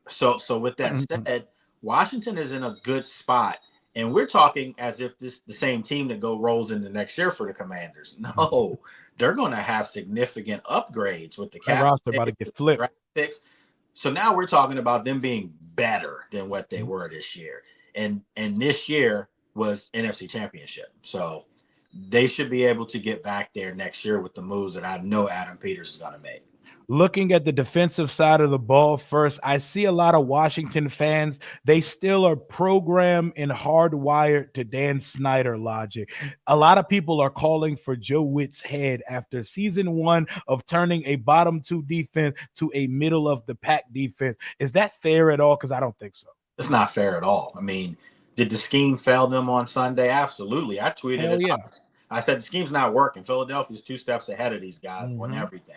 So with that said, Washington is in a good spot. And we're talking as if this the same team that rolls into next year for the Commanders. No, they're going to have significant upgrades with the cap roster about to get flipped. Picks. So now we're talking about them being better than what they were this year. And this year, was NFC Championship. So they should be able to get back there next year with the moves that I know Adam Peters is going to make. Looking at the defensive side of the ball first, I see a lot of Washington fans. They still are programmed and hardwired to Dan Snyder logic. A lot of people are calling for Joe Witt's head after season one of turning a bottom two defense to a middle of the pack defense. Is that fair at all? Because I don't think so. It's not fair at all. I mean, did the scheme fail them on Sunday? Absolutely. I tweeted Hell it yeah. out. I said the scheme's not working. Philadelphia's 2 steps ahead of these guys on Mhm. everything.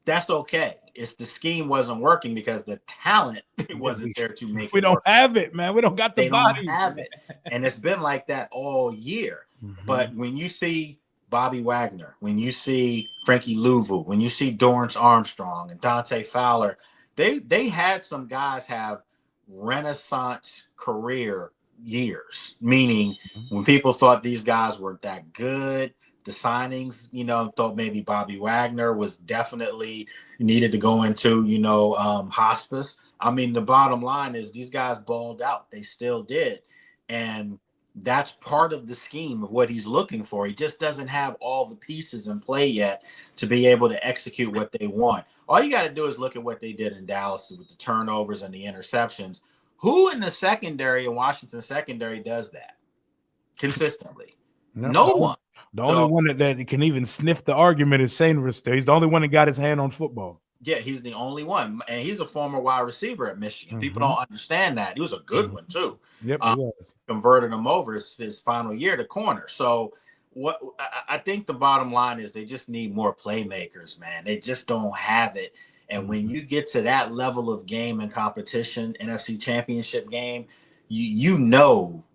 That's okay. It's the scheme wasn't working because the talent Yeah, wasn't there to make we it don't work. have it, man. We don't got the They don't bodies. have it. And it's been like that all year. Mhm. But when you see Bobby Wagner, when you see Frankie Louvu, when you see Dorrance Armstrong and Dante Fowler, they had some guys have renaissance career years, meaning when people thought these guys weren't that good, the signings, thought maybe Bobby Wagner was definitely needed to go into, hospice. I mean, the bottom line is these guys balled out. They still did. And that's part of the scheme of what he's looking for. He just doesn't have all the pieces in play yet to be able to execute what they want. All you got to do is look at what they did in Dallas with the turnovers and the interceptions. Who in the secondary, in Washington secondary, does that consistently? No, No one. the only So one that can even sniff the argument is Sainris there. He's the only one that got his hand on football. yeah, he's the only one, and he's a former wide receiver at Michigan. People Mhm. don't understand that. He was a good one too. Yep, he Um, was. Converted him over his final year to corner. So what I think the bottom line is they just need more playmakers, man. They just don't have it. And when Mhm. you get to that level of game and competition, NFC Championship game, you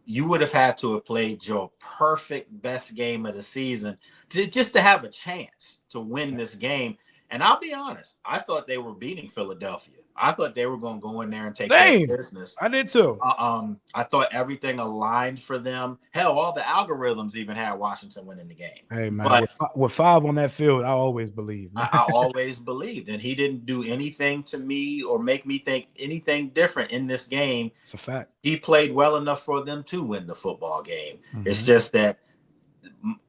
you would have had to have played your perfect best game of the season just to have a chance to win this game. And I'll be honest, I thought they were beating Philadelphia. I thought they were going to go in there and take care of Same. business. I did too. I thought everything aligned for them. Hell, all the algorithms even had Washington winning the game. Hey man, But with five on that field, I always believe. I always believed, and he didn't do anything to me or make me think anything different in this game. It's a fact. He played well enough for them to win the football game. It's Mhm. just that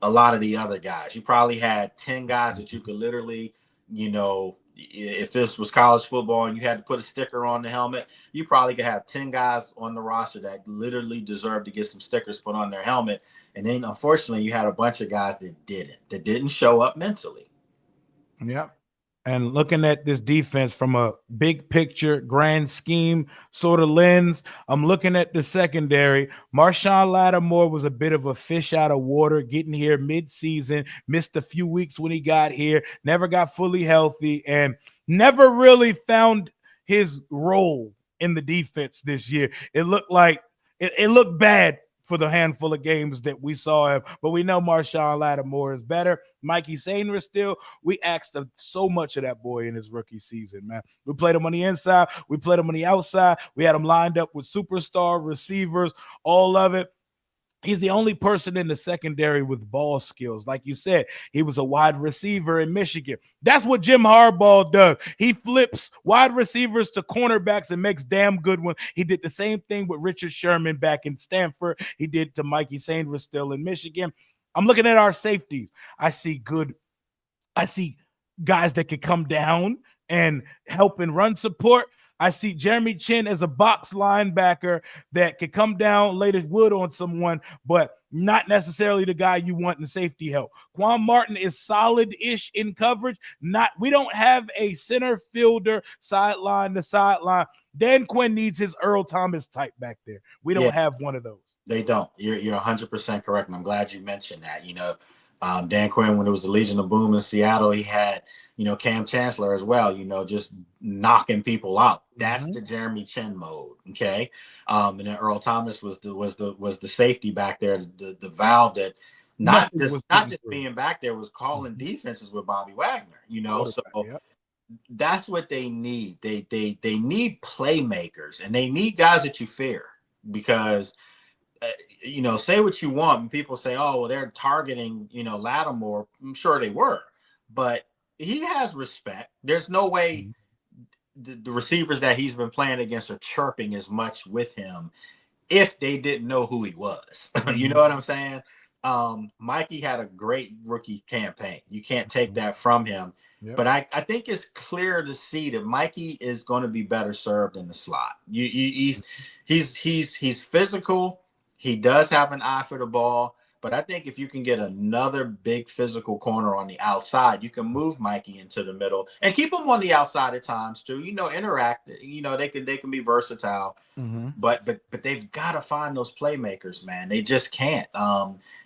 a lot of the other guys, you probably had 10 guys that you could literally, if this was college football and you had to put a sticker on the helmet, you probably could have 10 guys on the roster that literally deserve to get some stickers put on their helmet. And then unfortunately, you had a bunch of guys that didn't show up mentally. Yep. And looking at this defense from a big picture, grand scheme sort of lens, I'm looking at the secondary. Marshawn Lattimore was a bit of a fish out of water, getting here mid-season, missed a few weeks when he got here, never got fully healthy, and never really found his role in the defense this year. It looked like it looked bad for the handful of games that we saw him, but we know Marshawn Lattimore is better. Mikey Sainer still, we asked so much of that boy in his rookie season, man. We played him on the inside, we played him on the outside, we had him lined up with superstar receivers, all of it. He's the only person in the secondary with ball skills. Like you said, he was a wide receiver in Michigan. That's what Jim Harbaugh does. He flips wide receivers to cornerbacks and makes damn good ones. He did the same thing with Richard Sherman back in Stanford. He did to Mikey Sanders still in Michigan. I'm looking at our safeties. I see good I see guys that could come down and help in run support. I see Jeremy Chin as a box linebacker that could come down, lay the wood on someone, but not necessarily the guy you want in safety help. Quan Martin is solid-ish in coverage. We don't have a center fielder sideline to sideline. Dan Quinn needs his Earl Thomas type back there. We Yeah, don't have one of those. they don't. You're 100% correct, and I'm glad you mentioned that. Dan Quinn, when it was the Legion of Boom in Seattle, he had Cam Chancellor as well. Just knocking people out. That's Mhm. the Jeremy Chin mode. Okay, and then Earl Thomas was the safety back there, the valve that not Nothing just was not getting just through. being back there was calling Mhm. defenses with Bobby Wagner. So Quarterback. Yep. that's what they need. They need playmakers, and they need guys that you fear because say what you want, and people say, "Oh, well, they're targeting, Lattimore." I'm sure they were, but he has respect. There's no way the receivers that he's been playing against are chirping as much with him if they didn't know who he was. You know Mhm. what I'm saying? Mikey had a great rookie campaign. You can't take Mhm. that from him. Yep. But I think it's clear to see that Mikey is going to be better served in the slot. He's physical. He does have an eye for the ball. But I think if you can get another big physical corner on the outside, you can move Mikey into the middle and keep him on the outside at times too. Interact. They can be versatile, Mhm. but they've got to find those playmakers, man. They just can't.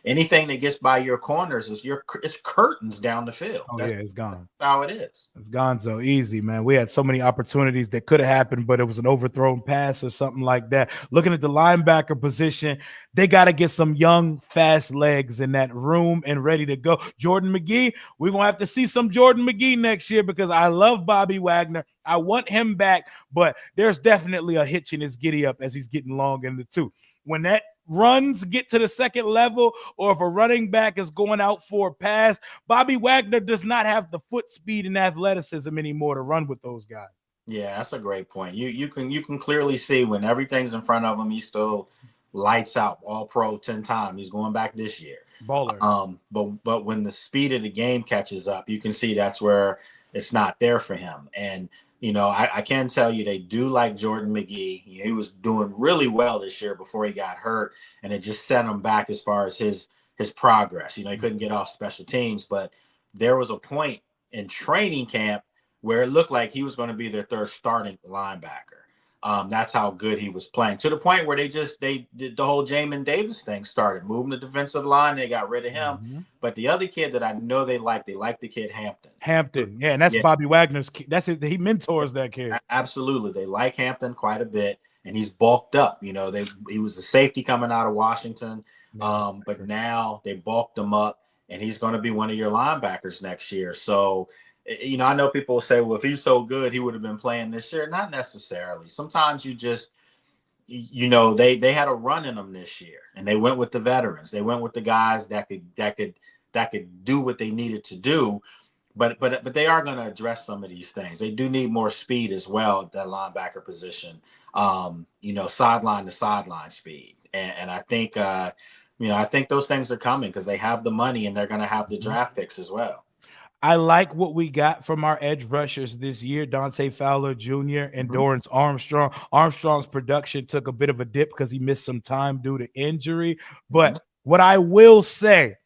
Anything that gets by your corners it's curtains down the field. Oh That's yeah, it's gone. how it is. It's gone so easy, man. We had so many opportunities that could have happened, but it was an overthrown pass or something like that. Looking at the linebacker position, they got to get some young, fast legs in that room and ready to go. Jordan McGee, we're going to have to see some Jordan McGee next year because I love Bobby Wagner. I want him back, but there's definitely a hitch in his giddy up as he's getting long in the tooth. When that runs get to the second level, or if a running back is going out for a pass, Bobby Wagner does not have the foot speed and athleticism anymore to run with those guys. Yeah, that's a great point. You can clearly see when everything's in front of him, he still lights out, all pro 10 times. He's going back this year. Baller. But when the speed of the game catches up, you can see that's where it's not there for him. And I can tell you they do like Jordan McGee. He was doing really well this year before he got hurt, and it just set him back as far as his progress. He couldn't get off special teams, but there was a point in training camp where it looked like he was going to be their third starting linebacker. That's how good he was playing, to the point where they did the whole Jamin Davis thing, started moving the defensive line. They got rid of him. Mhm. But the other kid that I know they like the kid Hampton. Hampton. Yeah, and that's Yeah, Bobby Wagner's kid. That's it. He mentors that kid. absolutely. They like Hampton quite a bit, and he's bulked up. He was a safety coming out of Washington, Yeah. but now they bulked him up, and he's going to be one of your linebackers next year. So, I know people will say, well, if he's so good, he would have been playing this year. Not necessarily. Sometimes they had a run in them this year, and they went with the veterans. They went with the guys that could do what they needed to do. But they are going to address some of these things. They do need more speed as well at that linebacker position. Sideline to sideline speed, and I think those things are coming because they have the money and they're going to have the Mhm. draft picks as well. I like what we got from our edge rushers this year, Dante Fowler Jr. and Mhm. Dorrance Armstrong. Armstrong's production took a bit of a dip because he missed some time due to injury. Mhm. But what I will say,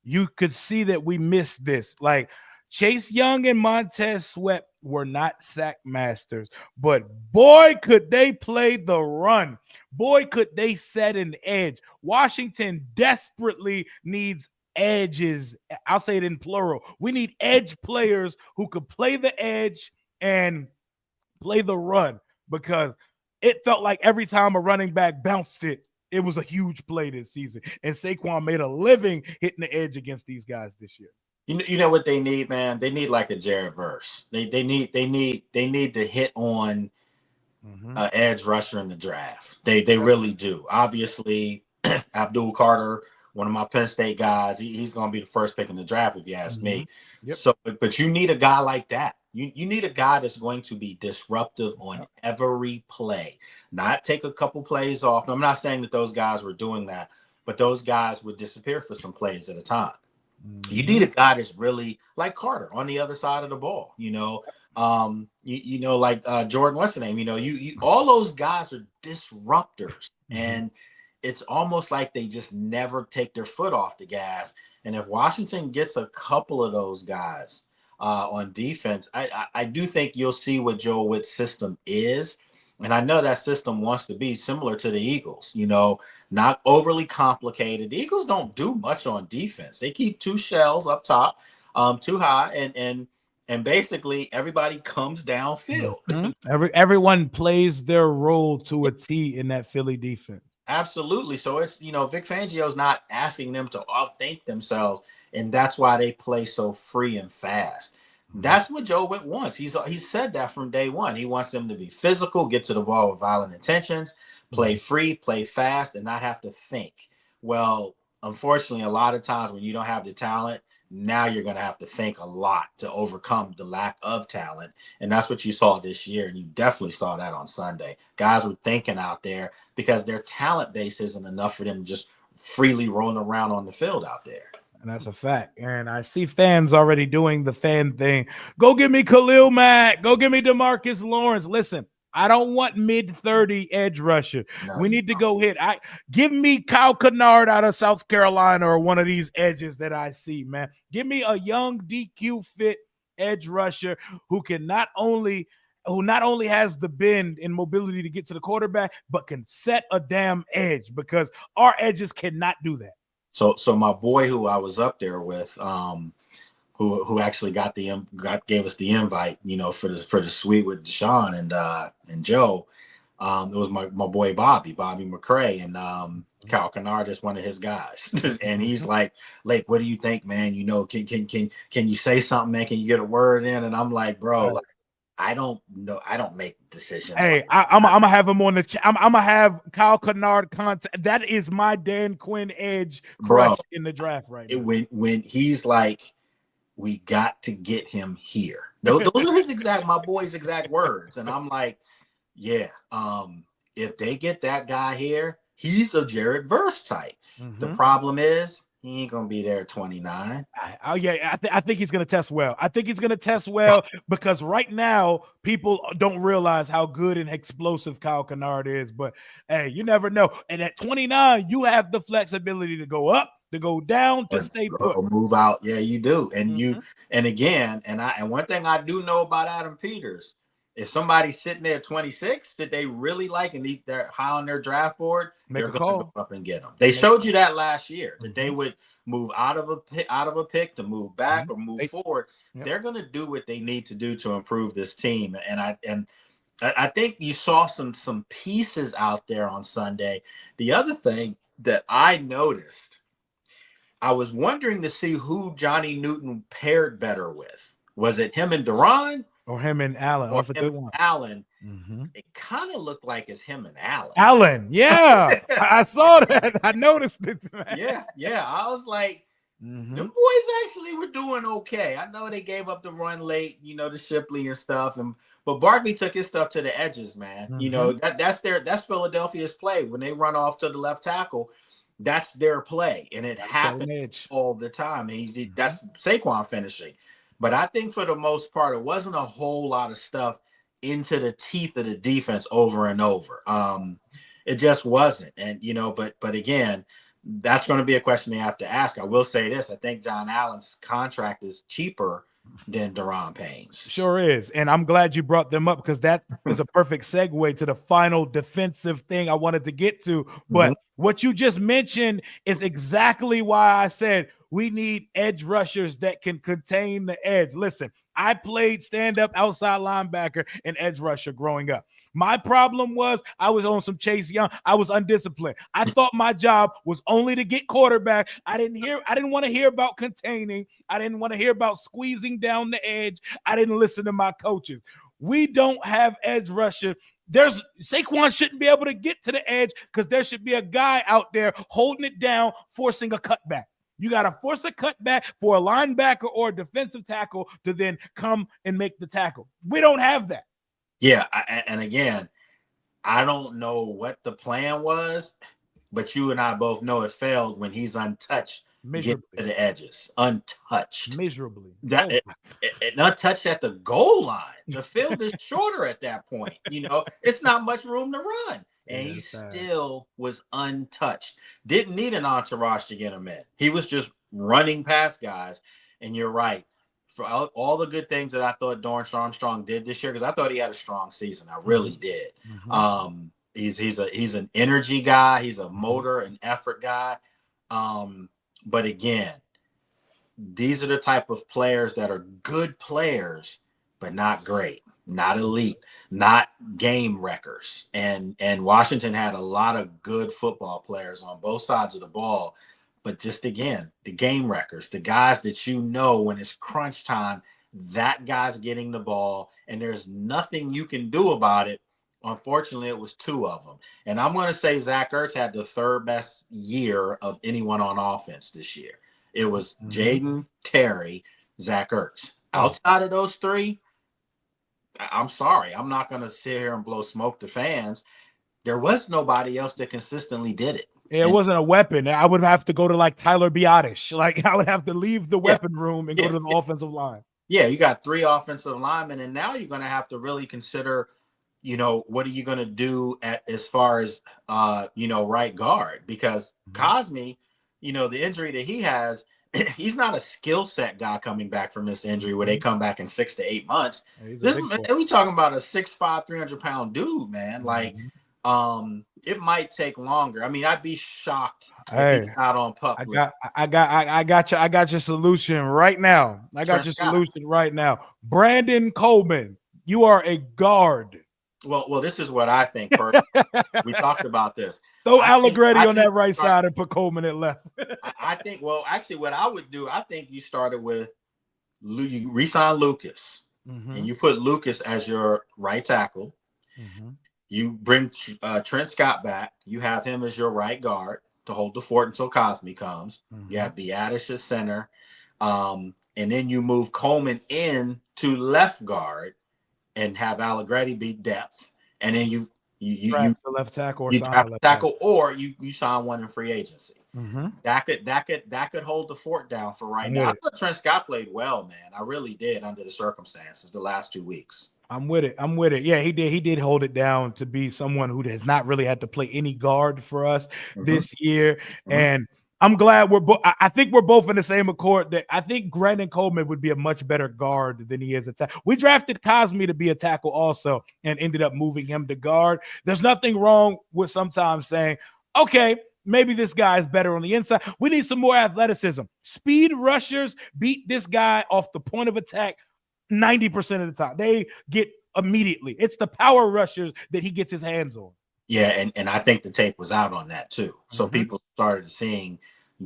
you could see that we missed this. Like Chase Young and Montez Sweat were not sack masters, but boy, could they play the run. Boy, could they set an edge. Washington desperately needs edges. I'll say it in plural. We need edge players who could play the edge and play the run because it felt like every time a running back bounced it, it was a huge play this season. And Saquon made a living hitting the edge against these guys this year. You know what they need, man? They need like a Jared Verse. They need to hit on Mm-hmm. edge rusher in the draft. They really do. Obviously, Abdul Carter, one of my Penn State guys, he's going to be the first pick in the draft if you ask Mm-hmm. me. Yep. So, but you need a guy like that. You need a guy that's going to be disruptive on Yep. every play, not take a couple plays off. I'm not saying that those guys were doing that, but those guys would disappear for some plays at a time. You Mm-hmm. need a guy that's really like Carter on the other side of the ball. Like Jordan, what's the name? You all those guys are disruptors, Mm-hmm. and it's almost like they just never take their foot off the gas. And if Washington gets a couple of those guys on defense, I do think you'll see what Joe Witt's system is. And I know that system wants to be similar to the Eagles, not overly complicated. The Eagles don't do much on defense. They keep two shells up top, too high, and basically everybody comes downfield. Mm-hmm. Everyone plays their role to a T in that Philly defense. Absolutely. So it's Vic Fangio's not asking them to outthink themselves, and that's why they play so free and fast. Mm-hmm. That's what Joe Witt wants. He said that from day one. He wants them to be physical, get to the ball with violent intentions, play free, play fast, and not have to think. Well, unfortunately, a lot of times when you don't have the talent, now you're going to have to think a lot to overcome the lack of talent. And that's what you saw this year. And you definitely saw that on Sunday. Guys were thinking out there because their talent base isn't enough for them to just freely rolling around on the field out there. And that's a fact. And I see fans already doing the fan thing. Go give me Khalil Mack. Go give me DeMarcus Lawrence. Listen, I don't want mid 30 edge rusher. No, We you need to don't. go hit. I give me Kyle Kennard out of South Carolina or one of these edges that I see, man. Give me a young DQ fit edge rusher who can not only has the bend and mobility to get to the quarterback, but can set a damn edge because our edges cannot do that. So my boy who I was up there with, who actually gave us the invite, for the suite with Deshaun and Joe. It was my boy Bobby McCray, and Kyle Kennard is one of his guys. And he's like, Lake, what do you think, man? Can you say something, man? Can you get a word in? And I'm like, bro, like, I don't know. I don't make decisions like Hey, I'm gonna have him on the. I'm gonna have Kyle Kennard contact. That is my Dan Quinn edge bro. crush in the draft right now. When he's like, we got to get him here. Those are my boy's exact words. And I'm like, yeah, if they get that guy here, he's a Jared Verse type. The problem is he ain't gonna be there at 29. Oh yeah, I think he's gonna test well. I think he's gonna test well because right now people don't realize how good and explosive Kyle Kennard is. But hey, you never know. And at 29, you have the flexibility to go up, to go down, to stay put, or move out. Yeah, you do. And again, and one thing I do know about Adam Peters, if somebody's sitting there at 26 that they really like and they're high on their draft board, they're going to go up and get them. They showed you that last year that they would move out of a pick to move back or move forward. They're going to do what they need to do to improve this team. And I think you saw some pieces out there on Sunday. The other thing that I noticed, I was wondering to see who Johnny Newton paired better with. Was it him and Duran? or him and Allen? Or That's a him good and one. Allen? It kind of looked like it's him and Allen. Allen, yeah, I saw that. I noticed it. Yeah. I was like, them boys actually were doing okay. I know they gave up the run late, to Shipley and stuff, but Barkley took his stuff to the edges, man. That's Philadelphia's play. When they run off to the left tackle, that's their play, and it happens all the time. That's Saquon finishing. But I think for the most part, it wasn't a whole lot of stuff into the teeth of the defense over and over. It just wasn't. And, but again, that's going to be a question they have to ask. I will say this. I think John Allen's contract is cheaper than Daron Payne's. Sure is. And I'm glad you brought them up because that is a perfect segue to the final defensive thing I wanted to get to. But what you just mentioned is exactly why I said we need edge rushers that can contain the edge. Listen, I played stand-up outside linebacker and edge rusher growing up. My problem was I was on some Chase Young. I was undisciplined. I thought my job was only to get quarterback. I didn't want to hear about containing. I didn't want to hear about squeezing down the edge. I didn't listen to my coaches. We don't have edge rusher. Saquon shouldn't be able to get to the edge because there should be a guy out there holding it down, forcing a cutback. You got to force a cutback for a linebacker or a defensive tackle to then come and make the tackle. We don't have that. Yeah, and again, I don't know what the plan was, but you and I both know it failed when he's untouched, get to the edges, untouched. Miserably. Untouched at the goal line. The field is shorter at that point. It's not much room to run. And he still was untouched. Didn't need an entourage to get him in. He was just running past guys. And you're right. For all the good things that I thought Dorrance Armstrong did this year, because I thought he had a strong season. I really did. He's an energy guy. He's a motor and effort guy. But again, these are the type of players that are good players, but not great, not elite, not game wreckers. And Washington had a lot of good football players on both sides of the ball. But just again, the game wreckers, the guys that when it's crunch time, that guy's getting the ball and there's nothing you can do about it. Unfortunately, it was two of them. And I'm going to say Zach Ertz had the third best year of anyone on offense this year. It was Mhm. Jayden, Terry, Zach Ertz. Oh, Outside of those three, I'm sorry. I'm not going to sit here and blow smoke to fans. There was nobody else that consistently did it. it And wasn't a weapon. I would have to go to like Tyler Biotish. Like I would have to leave the yeah, weapon room and go yeah, to the offensive line. yeah, you got three offensive linemen, and now you're going to have to really consider, what are you going to do at as far as right guard, because Mhm. Cosme, the injury that he has, he's not a skill set guy coming back from this injury where they Mhm. come back in 6 to 8 months. He's a This big boy. we talking about a 6'5", 300-pound dude, man. Like, Mhm. it might take longer. I mean, I'd be shocked if Hey, he's not on pup I list. got, I got your solution right now. I got Trent your Scott. solution right now. Brandon Coleman, you are a guard. Well, this is what I think. Personally, we talked about this. Throw I think I Allegretti on think that right side and put Coleman at left. I think. Well, actually, what I would do, I think you started with you resign Lucas, and Mm-hmm. you put Lucas as your right tackle. Mm-hmm. You bring Trent Scott back. You have him as your right guard to hold the fort until Cosme comes. You Mm-hmm. have Biadasz as center, and then you move Coleman in to left guard and have Allegretti be depth, and then Draft the left tackle or you sign a draft left a tackle. tackle, or you sign one in free agency. Mm-hmm. That could hold the fort down for right I'm now. with I it. thought Trent Scott played well, man. I really did under the circumstances the last 2 weeks. I'm with it. I'm with it. Yeah, he did. He did hold it down to be someone who has not really had to play any guard for us Mm-hmm, this year. mm-hmm. And I'm glad we're both. I think we're both in the same accord that I think Brandon Coleman would be a much better guard than he is a tackle. We drafted Cosme to be a tackle also and ended up moving him to guard. There's nothing wrong with sometimes saying, okay, maybe this guy is better on the inside. We need some more athleticism. Speed rushers beat this guy off the point of attack 90% of the time. They get immediately. It's the power rushers that he gets his hands on. Yeah, and I think the tape was out on that too. So Mm-hmm. people started seeing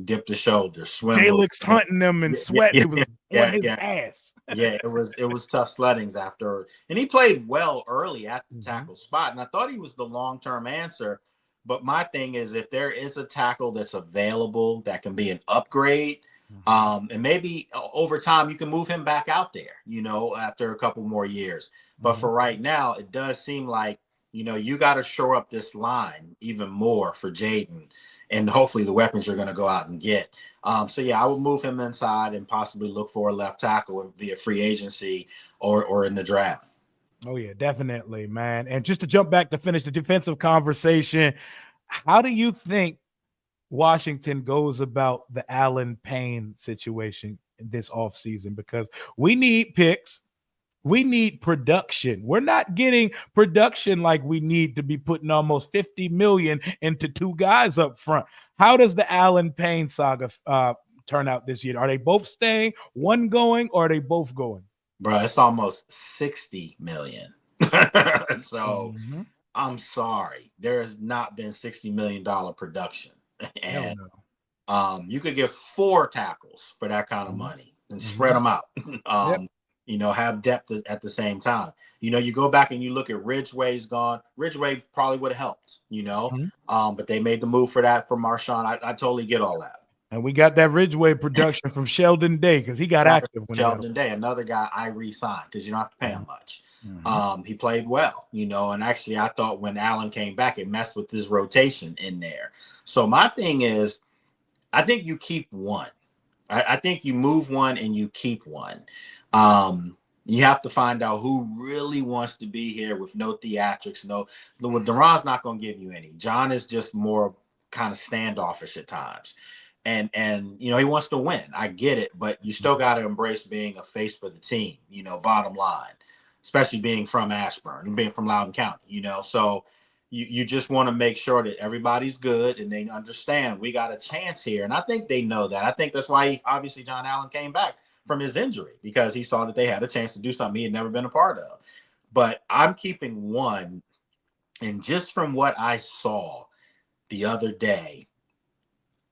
dip the shoulder, swim little. Jalix hunting them and Yeah, yeah, sweating. yeah, It was on yeah, his yeah. ass. Yeah, it was tough sleddings after, and he played well early at the Mm-hmm. tackle spot, and I thought he was the long term answer. But my thing is, if there is a tackle that's available that can be an upgrade, Mm-hmm. and maybe over time you can move him back out there, after a couple more years. But Mm-hmm. for right now, it does seem like you got to shore up this line even more for Jayden, and hopefully the weapons you're going to go out and get. So yeah, I would move him inside and possibly look for a left tackle via free agency or in the draft. Oh yeah, definitely, man. And just to jump back to finish the defensive conversation, how do you think Washington goes about the Allen Payne situation this offseason? Because we need picks. We need production. We're not getting production like we need to be putting almost 50 million into two guys up front. How does the Allen Payne saga turn out this year? Are they both staying, one going, or are they both going? Bro, it's almost 60 million. So Mm-hmm. I'm sorry. There has not been $60 million production. Hell And no. you could get four tackles for that kind of money and Mm-hmm. spread them out. Yep. Have depth at the same time. You go back and you look at Ridgeway's gone. Ridgeway probably would have helped, Mm-hmm. but they made the move for that for Marshawn. I totally get all that. And we got that Ridgeway production from Sheldon Day because he got Shout out active to when he got Sheldon Day, another guy I re-signed because you don't have to pay him much. mm-hmm. He played well, and actually I thought when Allen came back, it messed with his rotation in there. So my thing is, I think you keep one. I think you move one and you keep one. You have to find out who really wants to be here with no theatrics. No, Duran's not going to give you any. John is just more kind of standoffish at times. And he wants to win. I get it, but you still got to embrace being a face for the team, bottom line, especially being from Ashburn and being from Loudoun County, so you just want to make sure that everybody's good and they understand we got a chance here. And I think they know that. I think that's why obviously John Allen came back from his injury, because he saw that they had a chance to do something he had never been a part of. But I'm keeping one. And just from what I saw the other day,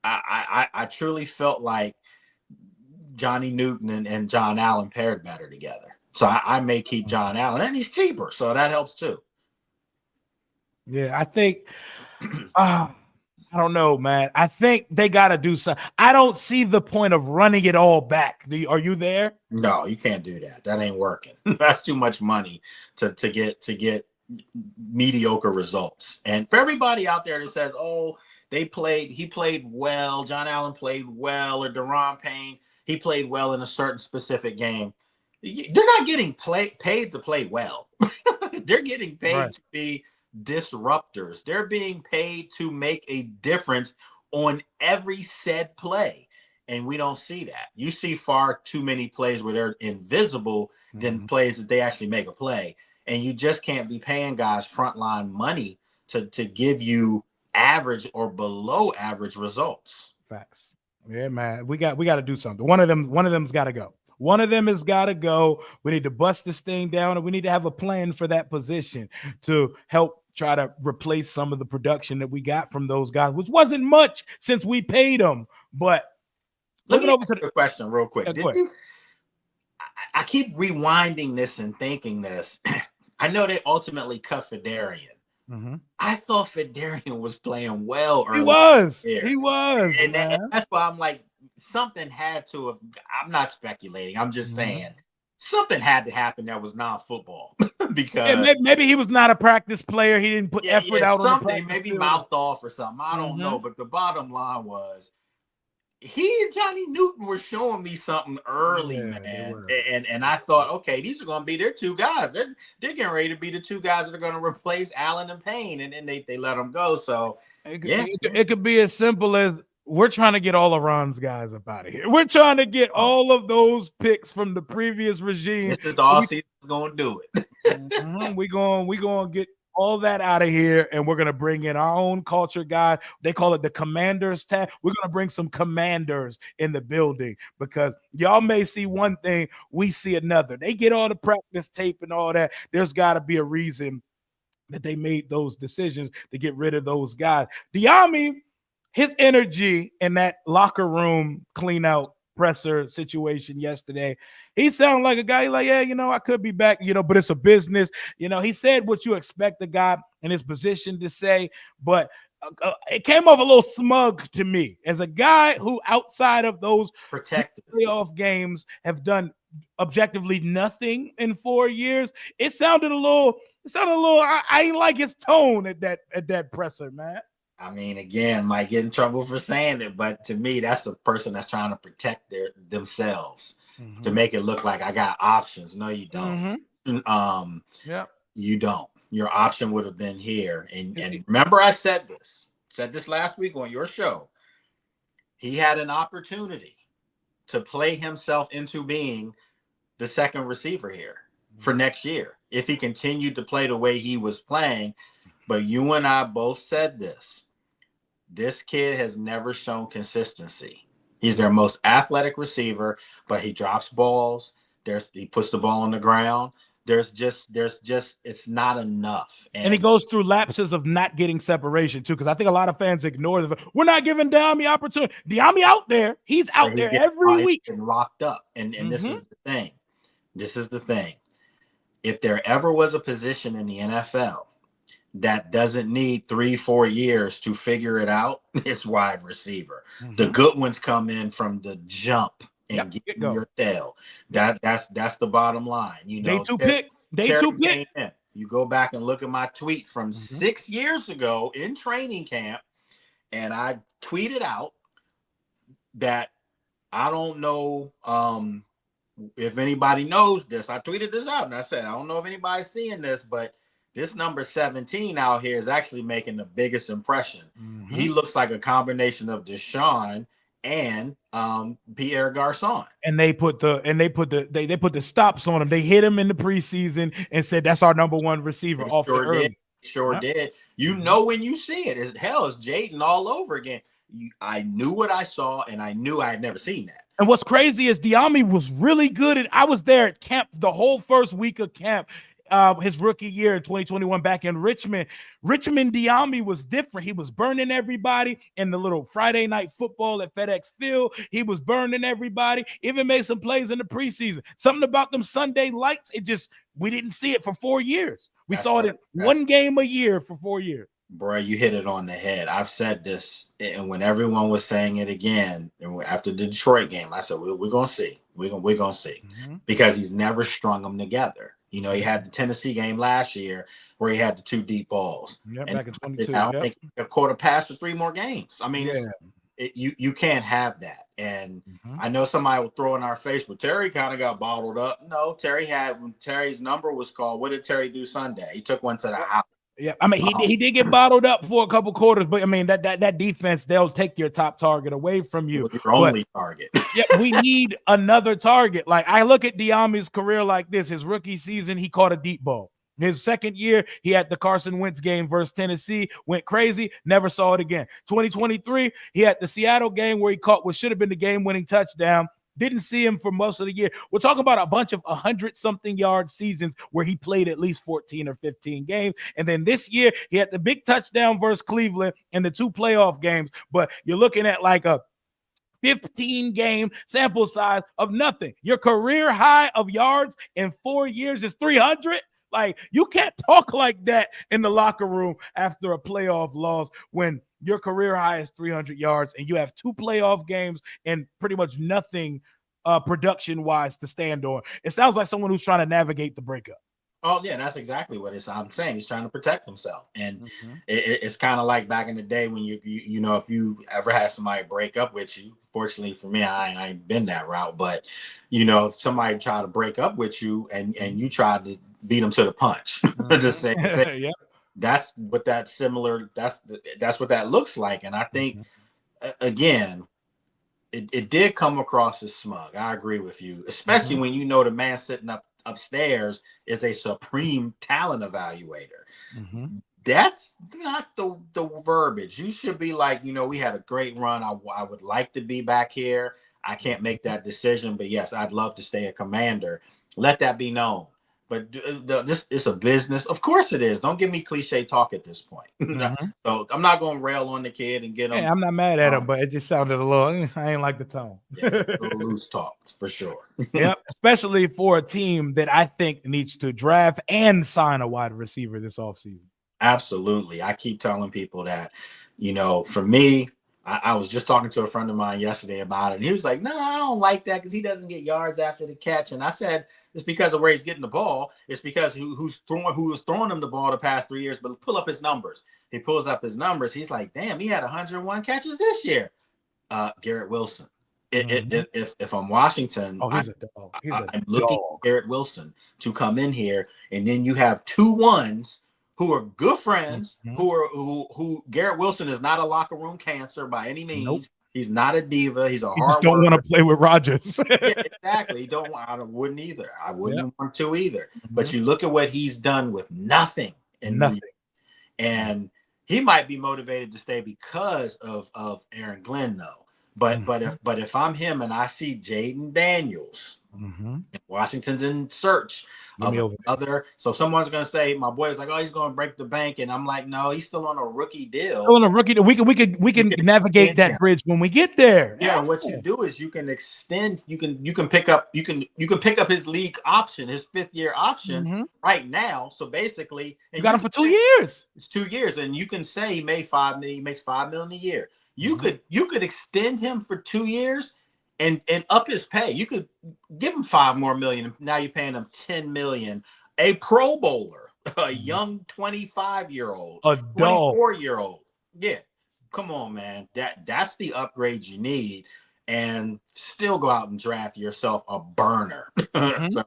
I truly felt like Johnny Newton and John Allen paired better together. So I may keep John Allen, and he's cheaper, so that helps too. Yeah, I think uh, I don't know, man. I think they got to do something. I don't see the point of running it all back. Are you there? No, you can't do that. That ain't working. That's too much money to get mediocre results. And for everybody out there that says, "Oh, he played well, John Allen played well, or Deron Payne, he played well in a certain specific game," they're not getting paid to play well. They're getting paid Right. to be disruptors. They're being paid to make a difference on every said play. And we don't see that. You see far too many plays where they're invisible than Mhm. plays that they actually make a play. And you just can't be paying guys frontline money to give you average or below average results. Facts. Yeah, man. We got to do something. One of them's got to go. One of them has got to go. We need to bust this thing down, and we need to have a plan for that position to help try to replace some of the production that we got from those guys, which wasn't much since we paid them. But Let looking me over ask to the you a question real quick. go Did ahead. you I keep rewinding this and thinking this. I know they ultimately cut Fedarian. Mhm. I thought Fedarian was playing well He early was. there. He was, And man. that's why I'm like, something had to have. I'm not speculating. I'm just Mhm. saying something had to happen that was non-football Yeah, because maybe he was not a practice player. He didn't put effort yeah, out on the something practice maybe field. mouthed off or something. I don't know. Mhm. But the bottom line was he and Johnny Newton were showing me something early, Yeah, they man. were. And I thought, okay, these are going to be their two guys. They're getting ready to be the two guys that are going to replace Allen and Payne, and then they let them go. So It could, yeah, it, could, yeah. it could be as simple as we're trying to get all of Ron's guys up out of here. We're trying to get Oh, all of those picks from the previous this regime. is the So all season going to do it. we going to get all that out of here, and we're gonna bring in our own culture guy. They call it the commanders tab. We're gonna bring some commanders in the building because y'all may see one thing, we see another. They get all the practice tape and all that. There's got to be a reason that they made those decisions to get rid of those guys. Diami, his energy in that locker room clean out presser situation yesterday, he sounded like a guy like, yeah, I could be back, but it's a business. He said what you expect a guy in his position to say, but it came off a little smug to me as a guy who outside of those two Protective. playoff games have done objectively nothing in 4 years. It sounded a little. I ain't like his tone at that presser, man. I mean, again, might get in trouble for saying it, but to me, that's a person that's trying to protect themselves to Mm-hmm. make it look like I got options. No, you don't. Mm-hmm. Um, Yeah. you don't. Your option would have been here. And It- and it- remember, I said this last week on your show. He had an opportunity to play himself into being the second receiver here for next year if he continued to play the way he was playing. But you and I both said this. This kid has never shown consistency. He's their most athletic receiver, but he drops balls. He puts the ball on the ground. There's just it's not enough. and he And goes through lapses of not getting separation too, because I think a lot of fans ignore the. We're not giving Diami opportunity. Diami out there. He's but out he's there getting every he's week. getting locked up. And this Mm-hmm. is the thing. This is the thing. If there ever was a position in the NFL that doesn't need 3-4 years to figure it out, it's wide receiver. The Mm-hmm. good ones come in from the jump Yep. and give Get you go. your tail. Yep. That's the bottom line. Day two pick. Day two Terry pick. came in. You go back and look at my tweet from Mm-hmm. 6 years ago in training camp, and I tweeted out that I don't know if anybody knows this. I tweeted this out and I said, I don't know if anybody's seeing this, but this number 17 out here is actually making the biggest impression. Mm-hmm. He looks like a combination of Deshaun and Pierre Garcon. And they put the stops on him. They hit him in the preseason and said that's our number one receiver They off the sure did. early. Sure Yeah. did. You Mm-hmm. know when you see it. It's Jayden all over again. I knew what I saw, and I knew I had never seen that. And what's crazy is Diami was really good. And I was there at camp the whole first week of camp, his rookie year in 2021 back in Richmond. Richmond Diami was different. He was burning everybody in the little Friday night football at FedEx Field. He was burning everybody, even made some plays in the preseason. Something about them Sunday lights, we didn't see it for 4 years. We That's saw it right. in one game a year for 4 years. Bro, you hit it on the head. I've said this, and when everyone was saying it again, and after the Detroit game, I said we're gonna see, we're gonna see, Mhm. because he's never strung them together. You know, he Mhm. had the Tennessee game last year where he had the two deep balls, Yep, and back in I 22. don't Yep. think he caught a pass for three more games. I mean, Yeah. you can't have that. And Mhm. I know somebody will throw in our face, but Terry kind of got bottled up. No, Terry had, when Terry's number was called, what did Terry do Sunday? He took one to the house. Yeah, I mean he did get bottled up for a couple quarters, but I mean that defense, they'll take your top target away from It you. was your But only target. yeah, we need another target. Like I look at Diami's career like this. His rookie season, he caught a deep ball. His second year, he had the Carson Wentz game versus Tennessee, went crazy, never saw it again. 2023, he had the Seattle game where he caught what should have been the game-winning touchdown. Didn't see him for most of the year. We're talking about a bunch of 100-something yard seasons where he played at least 14 or 15 games. And then this year, he had the big touchdown versus Cleveland and the two playoff games. But you're looking at like a 15 game sample size of nothing. Your career high of yards in 4 years is 300. Like you can't talk like that in the locker room after a playoff loss when your career high is 300 yards and you have two playoff games and pretty much nothing production wise to stand on. It sounds like someone who's trying to navigate the breakup. Oh yeah, that's exactly what I'm saying. He's trying to protect himself, and Mhm. it's kind of like back in the day when you know, if you ever had somebody break up with you. Fortunately for me, I ain't been that route, but you know, if somebody tried to break up with you and you tried to beat them to the punch, the Mhm. same thing. Yep. That's what that similar. That's what that looks like, and I think Mhm. again, it did come across as smug. I agree with you, especially Mhm. when you know the man sitting upstairs is a supreme talent evaluator. Mhm. That's not the verbiage. You should be like, you know, we had a great run. I would like to be back here. I can't make that decision, but yes, I'd love to stay a commander. Let that be known. But this is a business. Of course it is. Don't give me cliche talk at this point. Mhm. So I'm not going to rail on the kid and get him. Yeah, I'm not mad at him, Um, but it just sounded a little. I ain't like the tone. yeah, it's a little loose talk for sure. Yep, especially for a team that I think needs to draft and sign a wide receiver this offseason. Absolutely. I keep telling people that, you know, for me, I was just talking to a friend of mine yesterday about it. And he was like, no, I don't like that because he doesn't get yards after the catch. And I said, it's because of where he's getting the ball. It's because who was throwing him the ball the past 3 years, but pull up his numbers. He pulls up his numbers. He's like, damn, he had 101 catches this year. Garrett Wilson. Mhm. If I'm Washington, Oh, he's a dog. He's a I'm looking dog. at Garrett Wilson to come in here, and then you have two ones who are good friends. Mhm. Who Garrett Wilson is not a locker room cancer by any Nope. means. He's not a diva. He's a He just hard don't want to worker. play with Rodgers. Yeah, exactly. Don't I wouldn't either. I Yep. wouldn't want to either. But Mhm. you look at what he's done with nothing in New York, Nothing. and he might be motivated to stay because of Aaron Glenn, though. Mhm. But if I'm him and I see Jaden Daniels, Mhm. Washington's in search Get me of over there. another. So someone's gonna say my boy is like, oh, he's gonna break the bank, and I'm like, no, he's still on a rookie Still deal. in a rookie. We You can can navigate extend that him. bridge when we get there. Yeah, Yeah. and what you do is you can extend. You can pick up. You can pick up his league option, his 5th year option Mhm. right now. So basically, You and got you him can for two say years. it's 2 years, and you can say he made 5 million. He makes 5 million a year. Mhm. You could extend him for 2 years, and up his pay. You could give him 5 more million. Now you're paying him 10 million. A Pro Bowler, a Mhm. young 25-year-old, A dog. 24-year-old. Yeah, come on, man. That's the upgrade you need, and still go out and draft yourself a burner. Mhm. So,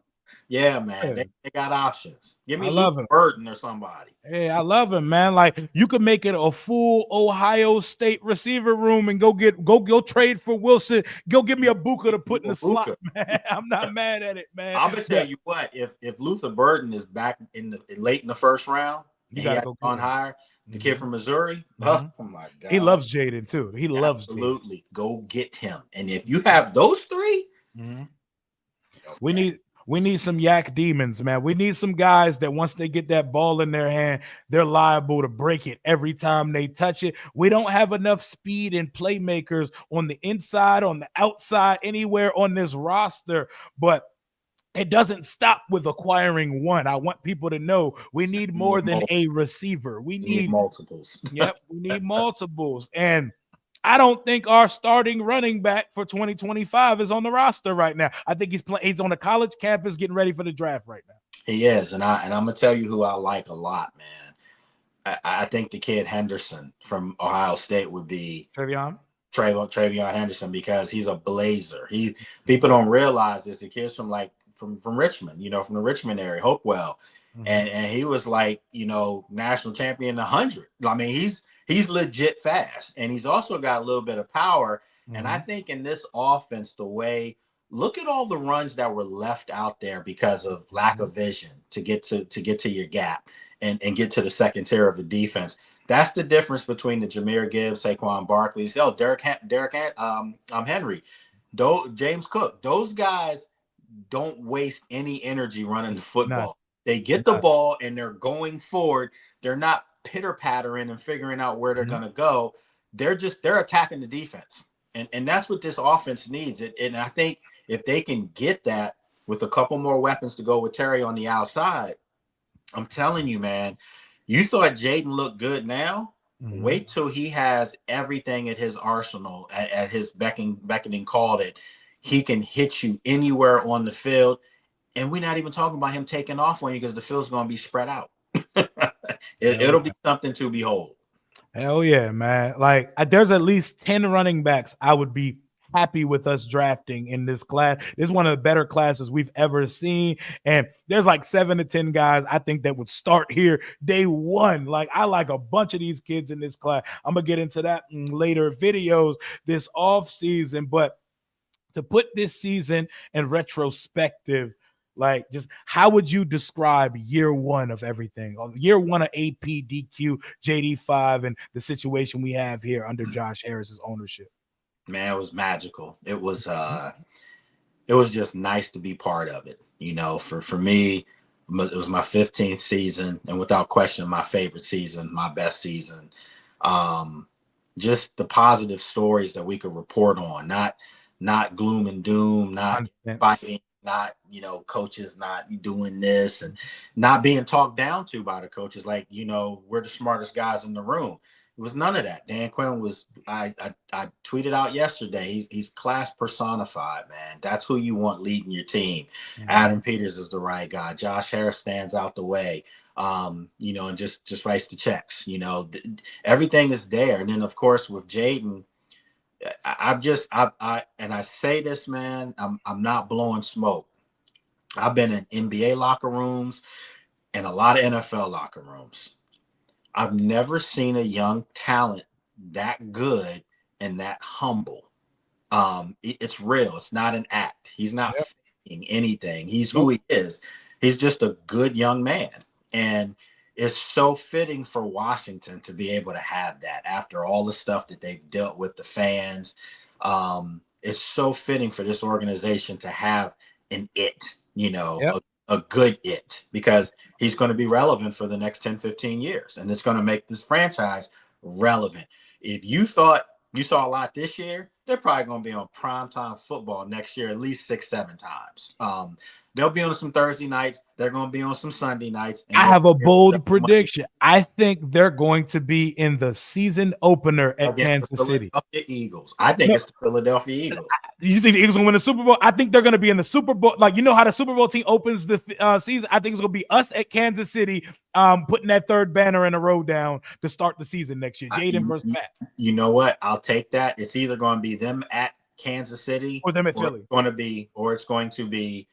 yeah, man, Yeah. they got options. Give I me Luke love him. Burton or somebody. Hey, I love him, man. Like you could make it a full Ohio State receiver room and go trade for Wilson. Go get me a Buka to put in the slot, Luka. man. I'm not mad at it, man. I'm gonna tell But you what, if Luther Burden is back in the late in the first round you and he got to had go get gone him. higher, the kid Mhm. from Missouri, oh, Mhm. oh my He God. loves Jaden too. He loves Jaden. Absolutely. Go get him. And if you have those three, Mhm. We okay. need we need some yak demons, man. We need some guys that once they get that ball in their hand, they're liable to break it every time they touch it. We don't have enough speed and playmakers on the inside, on the outside, anywhere on this roster. But it doesn't stop with acquiring one. I want people to know we need You more need, than a receiver. We you need need, multiples. yep, we need multiples. And I don't think our starting running back for 2025 is on the roster right now. I think he's playing. He's on a college campus getting ready for the draft right now. He is, and I'm gonna tell you who I like a lot, man. I think the kid Henderson from Ohio State would be Trevion. Travion Henderson because he's a blazer. People don't realize this. The kid's from from Richmond, from the Richmond area, Hopewell, Mm-hmm. and he was like national champion 100. I mean he's legit fast, and he's also got a little bit of power. And I Mm-hmm. think in this offense, the way look at all the runs that were left out there because of lack of vision to get to your gap and get to the second tier of the defense. That's the difference between the Jahmyr Gibbs, Saquon Barkley's, Henry, James Cook. Those guys don't waste any energy running the None. football. They get the None. ball and they're going forward. They're not pitter pattering and figuring out where they're Mm-hmm. going to go. They're attacking the defense, and that's what this offense needs. And I think if they can get that with a couple more weapons to go with Terry on the outside, I'm telling you, man, you thought Jayden looked good now. Mm-hmm. Wait till he has everything at his arsenal, at his beckoning call that he can hit you anywhere on the field. And we're not even talking about him taking off on you because the field's going to be spread out. Hell It'll be yeah. something to behold. Hell yeah, man. Like there's at least 10 running backs I would be happy with us drafting in this class. This is one of the better classes we've ever seen. And there's like 7 to 10 guys I think that would start here day one. Like I like a bunch of these kids in this class. I'm gonna get into that in later videos this off season. But to put this season in retrospective, like just how would you describe year one of everything? Year one of AP, DQ, JD5, and the situation we have here under Josh Harris's ownership. Man, it was magical. It was just nice to be part of it. For me, it was my 15th season, and without question, my favorite season, my best season. Um, just the positive stories that we could report on, not gloom and doom, not Confidence. fighting, not coaches not doing this and not being talked down to by the coaches. Like we're the smartest guys in the room. It was none of that. Dan Quinn was. I tweeted out yesterday. He's class personified, man. That's who you want leading your team. Mhm. Adam Peters is the right guy. Josh Harris stands out the way. And just writes the checks. Everything is there. And then of course with Jayden, and I say this, man. I'm not blowing smoke. I've been in NBA locker rooms and a lot of NFL locker rooms. I've never seen a young talent that good and that humble. It's real. It's not an act. He's not Yep. faking anything. He's who Nope. he is. He's just a good young man. And it's so fitting for Washington to be able to have that after all the stuff that they've dealt with the fans. It's so fitting for this organization to have an Yep. a good it, because he's going to be relevant for the next 10, 15 years. And it's going to make this franchise relevant. If you thought you saw a lot this year, they're probably going to be on primetime football next year at least 6, 7 times. They'll be on some Thursday nights. They're going to be on some Sunday nights, and I they'll have a be bold Monday prediction. I think they're going to be in the season opener at against the Kansas City. Philadelphia Eagles. I think No, it's the Philadelphia Eagles. you think the Eagles gonna win the Super Bowl? I think they're gonna be in the Super Bowl. Like how the Super Bowl team opens the season. I think it's gonna be us at Kansas City, putting that third banner in a row down to start the season next year. I, Jaden you, versus you, Matt, you know what? I'll take that. It's either going to be them at Kansas City, or them at or it's Philly. going to be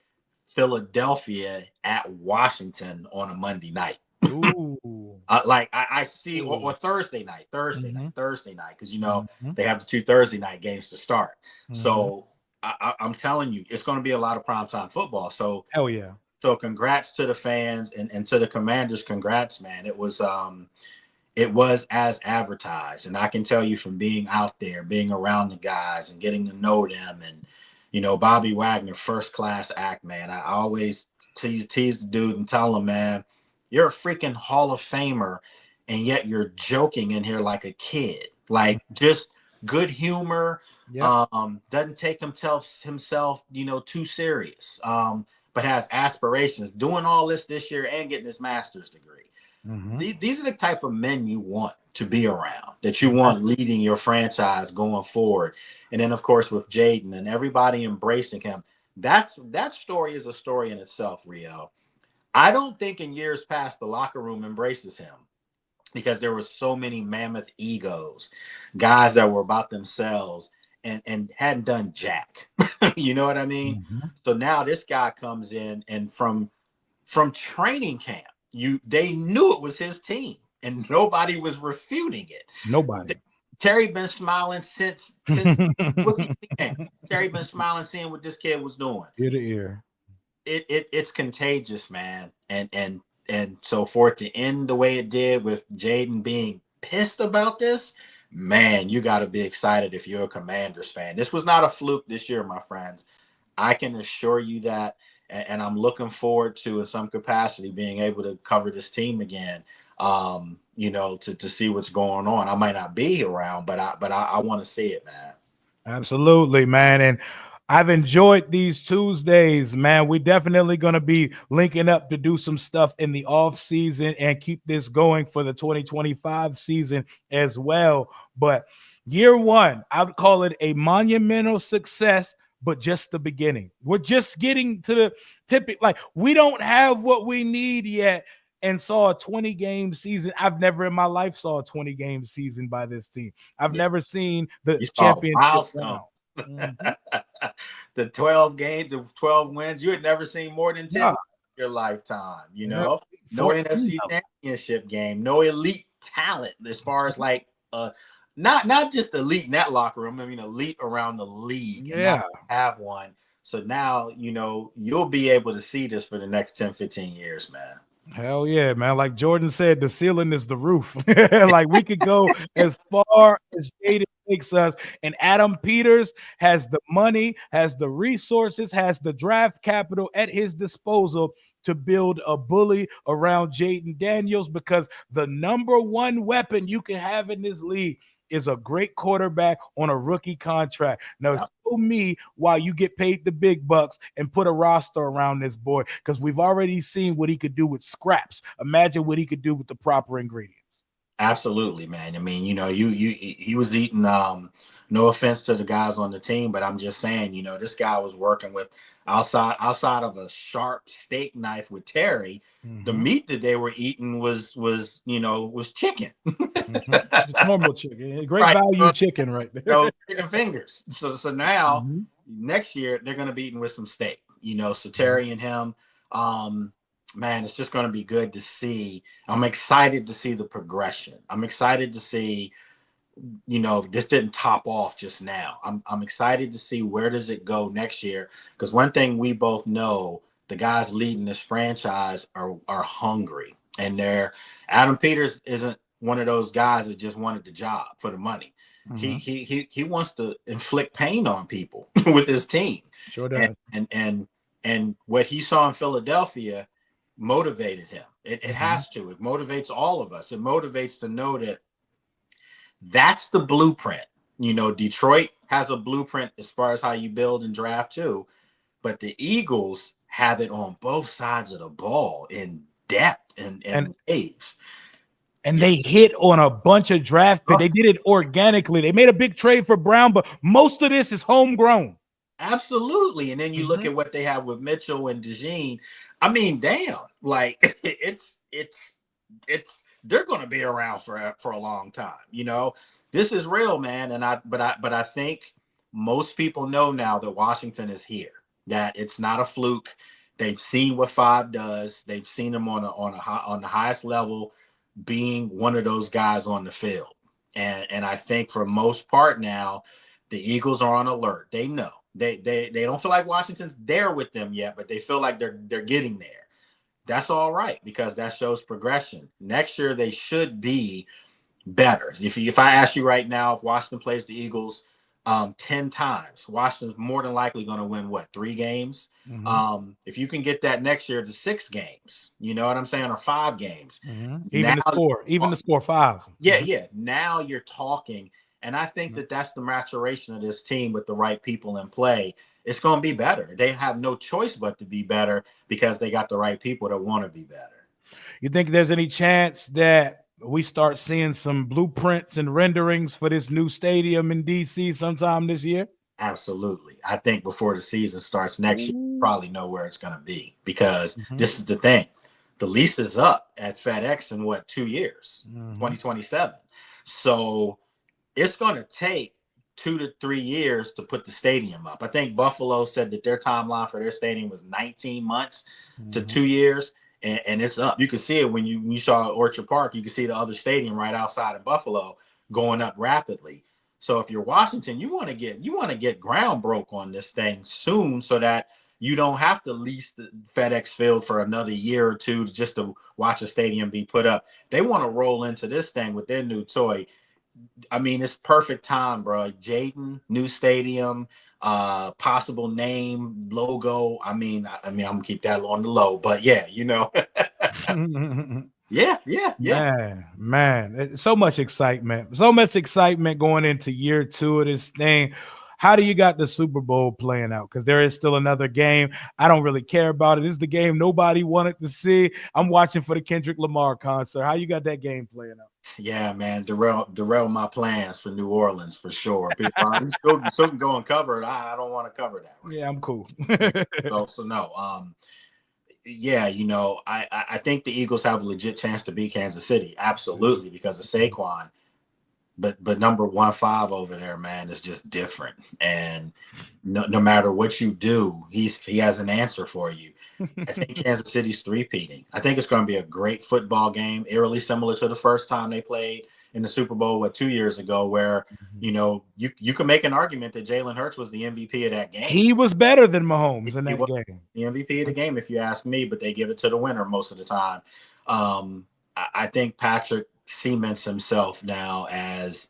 Philadelphia at Washington on a Monday night. Ooh, I see, or ooh. Thursday night, Mm-hmm. because Mm-hmm. they have the 2 Thursday night games to start. Mm-hmm. So I'm telling you, it's going to be a lot of primetime football. So Hell yeah. congrats to the fans, and to the Commanders. Congrats, man. It was as advertised, and I can tell you from being out there, being around the guys and getting to know them, and Bobby Wagner, first class act, man. I always tease the dude and tell him, man, you're a freaking Hall of Famer, and yet you're joking in here like a kid, like just good humor. Yep. Doesn't take himself too serious. but has aspirations, doing all this year and getting his master's degree. These are the type of men you want to be around, that you want leading your franchise going forward. And then, of course, with Jayden and everybody embracing him, that story is a story in itself, Rio. I don't think in years past the locker room embraces him because there were so many mammoth egos, guys that were about themselves and hadn't done jack. You know what I mean? So now this guy comes in, and from training camp, they knew it was his team and nobody was refuting it. Nobody. Terry been smiling since rookie camp. Terry been smiling, seeing what this kid was doing. Ear to ear. It's contagious, man. And so for it to end the way it did with Jayden being pissed about this, man, you got to be excited if you're a Commanders fan. This was not a fluke this year, my friends. I can assure you that. And I'm looking forward to, in some capacity, being able to cover this team again. To see what's going on. I might not be around, but I want to see it, man. Absolutely, man. And I've enjoyed these Tuesdays, man. We're definitely going to be linking up to do some stuff in the off season and keep this going for the 2025 season as well. But year one, I would call it a monumental success, but just the beginning. We're just getting to the tipping. Like, we don't have what we need yet, and saw a 20-game season. I've never in my life saw a 20-game season by this team. I've never seen the You saw championship milestone. round. The 12 games, the 12 wins. You had never seen more than 10 in your lifetime, No 14 NFC championship game, no elite talent as far as like not just elite in that locker room, I mean elite around the league, and not have one. So now, you'll be able to see this for the next 10, 15 years, man. Hell yeah, man. Like Jordan said, the ceiling is the roof. Like, we could go as far as Jaden takes us. And Adam Peters has the money, has the resources, has the draft capital at his disposal to build a bully around Jayden Daniels, because the number one weapon you can have in this league is a great quarterback on a rookie contract. Now, show me why you get paid the big bucks and put a roster around this boy, because we've already seen what he could do with scraps. Imagine what he could do with the proper ingredients. Absolutely, man. I mean, he was eating, no offense to the guys on the team, but I'm just saying, this guy was working with outside of a sharp steak knife with Terry. The meat that they were eating was chicken. Just normal chicken. Great value chicken right there. Chicken fingers. So now next year they're going to be eating with some steak, so Terry and him, man, it's just going to be good to see. I'm excited to see the progression. I'm excited to see, this didn't top off just now. I'm excited to see where does it go next year, because one thing we both know, the guys leading this franchise are hungry, and Adam Peters isn't one of those guys that just wanted the job for the money. He wants to inflict pain on people with his team. Sure does. And what he saw in Philadelphia motivated him. It has to. It motivates all of us. It motivates to know that that's the blueprint. Detroit has a blueprint as far as how you build and draft too, but the Eagles have it on both sides of the ball in depth and waves. And they hit on a bunch of draft picks. They did it organically. They made a big trade for Brown, but most of this is homegrown. Absolutely. And then you look at what they have with Mitchell and DeJean. I mean, damn, like it's they're going to be around for a long time. This is real, man. But I think most people know now that Washington is here, that it's not a fluke. They've seen what Five does. They've seen him on the highest level, being one of those guys on the field. And I think for most part now, the Eagles are on alert. They know. They don't feel like Washington's there with them yet, but they feel like they're getting there. That's all right, because that shows progression. Next year they should be better. If I ask you right now, if Washington plays the Eagles 10 times, Washington's more than likely going to win 3 games. If you can get that next year to 6 games, you know what I'm saying, or 5 games. Even the score 5. Yeah. Now you're talking. And I think that's the maturation of this team with the right people in play. it's going to be better. They have no choice but to be better because they got the right people that want to be better. You think there's any chance that we start seeing some blueprints and renderings for this new stadium in DC sometime this year? Absolutely. I think before the season starts next year, Ooh. probably know where it's going to be because Mhm, this is the thing. The lease is up at FedEx in what, 2 years, mhm. 2027. So it's going to take 2 to 3 years to put the stadium up. I think Buffalo said that their timeline for their stadium was 19 months to Mhm. 2 years, and it's up. You can see it when you saw Orchard Park. You can see the other stadium right outside of Buffalo going up rapidly. So if you're Washington, you want to get ground broke on this thing soon, so that you don't have to lease the FedEx Field for another year or two just to watch a stadium be put up. They want to roll into this thing with their new toy. I mean, it's perfect time, bro. Jayden, new stadium, possible name, logo. I'm gonna keep that on the low, but yeah, yeah, yeah, yeah. So much excitement. So much excitement going into year two of this thing. How do you got the Super Bowl playing out? Because there is still another game. I don't really care about it. This is the game nobody wanted to see. I'm watching for the Kendrick Lamar concert. How you got that game playing Yeah, man, derail my plans for New Orleans for sure. Still can go and cover it. I don't want to cover that right Yeah, I'm cool. now. Yeah. So no. Yeah, I think the Eagles have a legit chance to beat Kansas City. Absolutely, because of Saquon. But number 1-5 over there, man, is just different. And no matter what you do, he has an answer for you. I think Kansas City's three-peating. I think it's going to be a great football game, eerily similar to the first time they played in the Super Bowl, 2 years ago, where you can make an argument that Jalen Hurts was the MVP of that game. He was better than Mahomes in He that was game. the MVP of the game, if you ask me, but they give it to the winner most of the time. I think Patrick cements himself now as,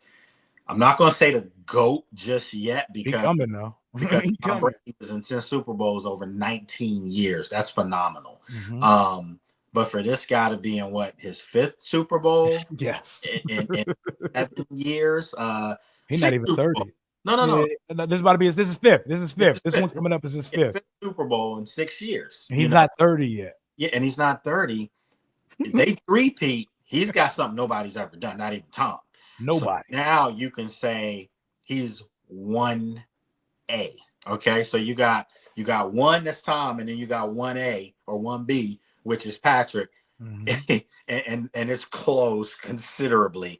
I'm not going to say the GOAT just yet, He because coming now. because He Tom coming. Brady was in 10 Super Bowls over 19 years. That's phenomenal. Mhm. Um, but for this guy to be in his fifth Super Bowl Yes. in 7 years, He's not six even Super Bowls. 30. No, no, Yeah, no. this about to be this is fifth. This is This fifth. is This one fifth. coming up is his Yeah, fifth. fifth Super Bowl in 6 years. And he's not 30 yet. Yeah, and he's not 30. They three-peat. He's got something nobody's ever done, not even Tom. So Nobody. now you can say he's 1A. Okay, so you got one that's Tom, and then you got 1A or 1B, which is Patrick, Mhm. and it's close considerably.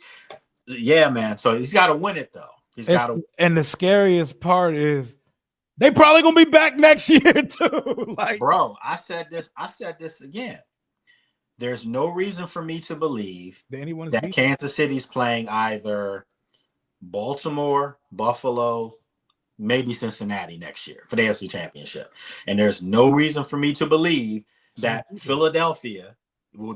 Yeah, man. So he's got to win it though. He's It's got to. and the scariest part is they probably gonna be back next year too. Like, Bro, I said this. I said this again. There's no reason for me to believe did anyone that beat? Kansas City's playing either Baltimore, Buffalo, maybe Cincinnati next year for the AFC Championship. And there's no reason for me to believe Some that Philadelphia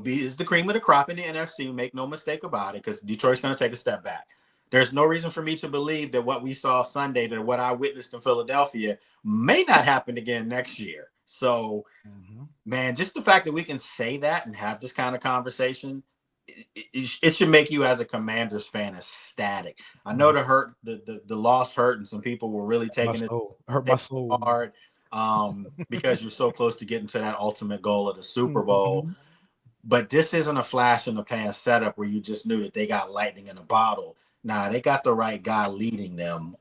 is the cream of the crop in the NFC. Make no mistake about it, because Detroit's going to take a step back. There's no reason for me to believe that what we saw Sunday, that what I witnessed in Philadelphia, may not happen again next year. So, Mhm. man, just the fact that we can say that and have this kind of conversation, it should make you as a Commanders fan ecstatic. I know Mhm. the loss hurt, and some people were really My taking it soul. Hurt my soul. hard, because you're so close to getting to that ultimate goal of the Super Bowl. Mhm. But this isn't a flash in the pan setup where you just knew that they got lightning in a bottle. Nah, they got the right guy leading them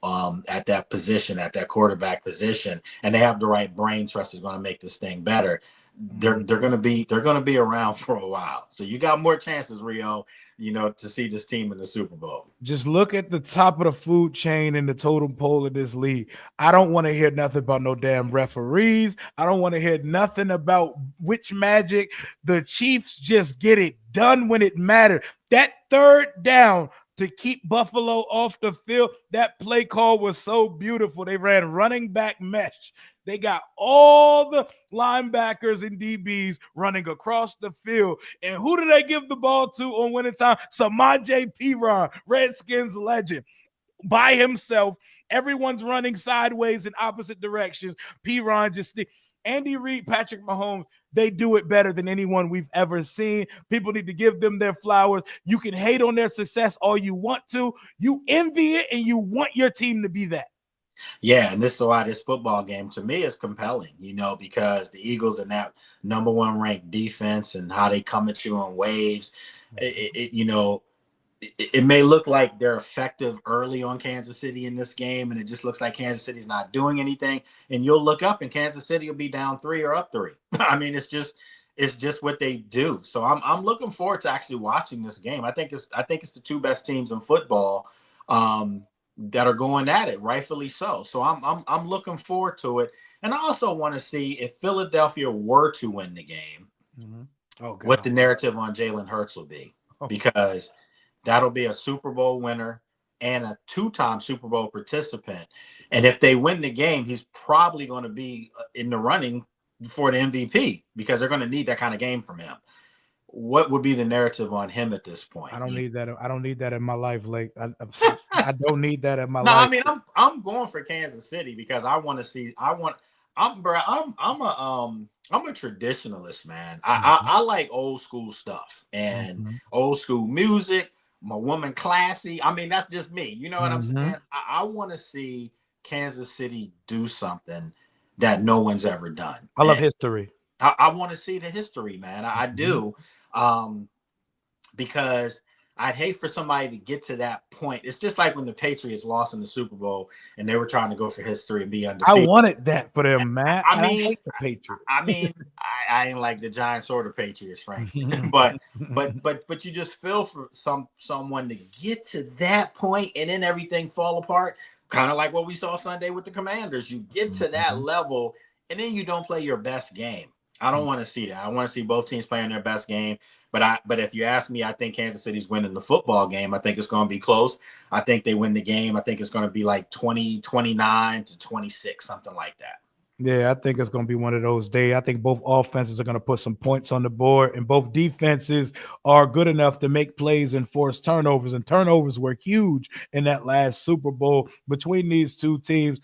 at that position, at that quarterback position, and they have the right brain trust is going to make this thing better. They're Mhm. they're going to be around for a while. So you got more chances, Rio, to see this team in the Super Bowl. Just look at the top of the food chain in the totem pole of this league. I don't want to hear nothing about no damn referees. I don't want to hear nothing about witch magic. The Chiefs just get it done when it mattered. That third down to keep Buffalo off the field, that play call was so beautiful. They ran running back mesh. They got all the linebackers and DBs running across the field. And who do they give the ball to on winning time? Samaje Perine, Redskins legend, by himself. Everyone's running sideways in opposite directions. Perine just Andy Reid, Patrick Mahomes, they do it better than anyone we've ever seen. People need to give them their flowers. You can hate on their success all you want to. You envy it and you want your team to be that. Yeah, and this is why this football game to me is compelling, because the Eagles and that number one ranked defense and how they come at you in waves. It may look like they're effective early on Kansas City in this game, and it just looks like Kansas City's not doing anything. And you'll look up, and Kansas City will be down 3 or up 3. I mean, it's just what they do. So I'm looking forward to actually watching this game. I think it's the two best teams in football that are going at it, rightfully so. So I'm looking forward to it, and I also want to see if Philadelphia were to win the game, Mm-hmm. Oh what God. the narrative on Jalen Hurts will be, Oh, because that'll be a Super Bowl winner and a two-time Super Bowl participant. And if they win the game, he's probably going to be in the running for the MVP, because they're going to need that kind of game from him. What would be the narrative on him at this point? I don't need that. I don't need that in my life, Lake. I don't need that in my No, I life. mean I'm going for Kansas City because I want to see. I'm a traditionalist, man. Mhm, I like old school stuff and mhm, old school music. My woman classy. I mean, that's just me. You know what I'm mhm. saying? I want to see Kansas City do something that no one's ever done, I love and history. I want to see the history, man. I Mhm. do. Um, because I'd hate for somebody to get to that point. It's just like when the Patriots lost in the Super Bowl and they were trying to go for history and be I undefeated. wanted that for them, man, I and I mean, hate the Patriots. I mean, I ain't like the Giants or the Patriots, frankly. but you just feel for someone to get to that point and then everything fall apart. Kind of like what we saw Sunday with the Commanders. You get to that Mhm, level and then you don't play your best game. I don't mhm. want to see that. I want to see both teams playing their best game. But if you ask me, I think Kansas City's winning the football game. I think it's going to be close. I think they win the game. I think it's going to be like 29 to 26, something like that. Yeah, I think it's going to be one of those days. I think both offenses are going to put some points on the board, and both defenses are good enough to make plays and force turnovers. And turnovers were huge in that last Super Bowl between these two teams.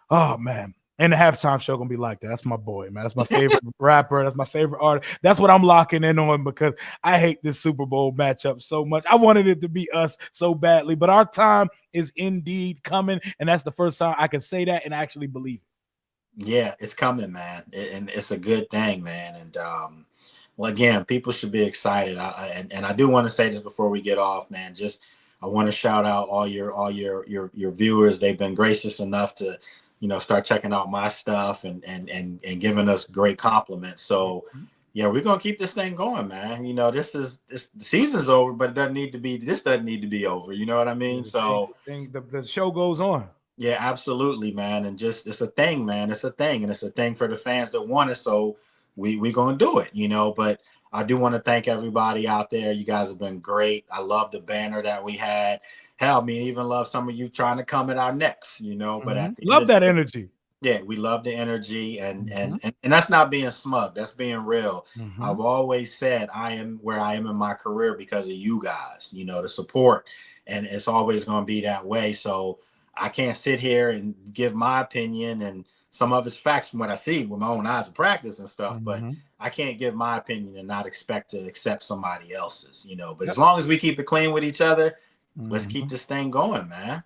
Oh man. And the halftime show gonna be like that. That's my boy, man. That's my favorite rapper. That's my favorite artist. That's what I'm locking in on because I hate this Super Bowl matchup so much. I wanted it to be us so badly, but our time is indeed coming, and that's the first time I can say that and actually believe it. Yeah, it's coming, man, and it's a good thing, man. And well, again, people should be excited. And I do want to say this before we get off, man. Just I want to shout out all your viewers. They've been gracious enough to, start checking out my stuff and giving us great compliments. So yeah, we're gonna keep this thing going, man. This the season's over, but it doesn't need to be. This doesn't need to be over. You know what I Yeah, mean? the thing, So the thing, the show goes on. yeah, absolutely, man. And just it's a thing, man. It's a thing, and it's a thing for the fans that want it. So we gonna do it, But I do want to thank everybody out there. You guys have been great. I love the banner that we had. Hell, me even love some of you trying to come at our necks. But at the end Love of the that day, energy. yeah, we love the energy, and Hmm. and and that's not being smug. That's being real. Hmm. I've always said I am where I am in my career because of you guys. The support, and it's always going to be that way. So I can't sit here and give my opinion, and some of it's facts from what I see with my own eyes in practice and stuff. But Hmm. I can't give my opinion and not expect to accept somebody else's. But Yep. as long as we keep it clean with each other, let's keep Hmm. this thing going, man.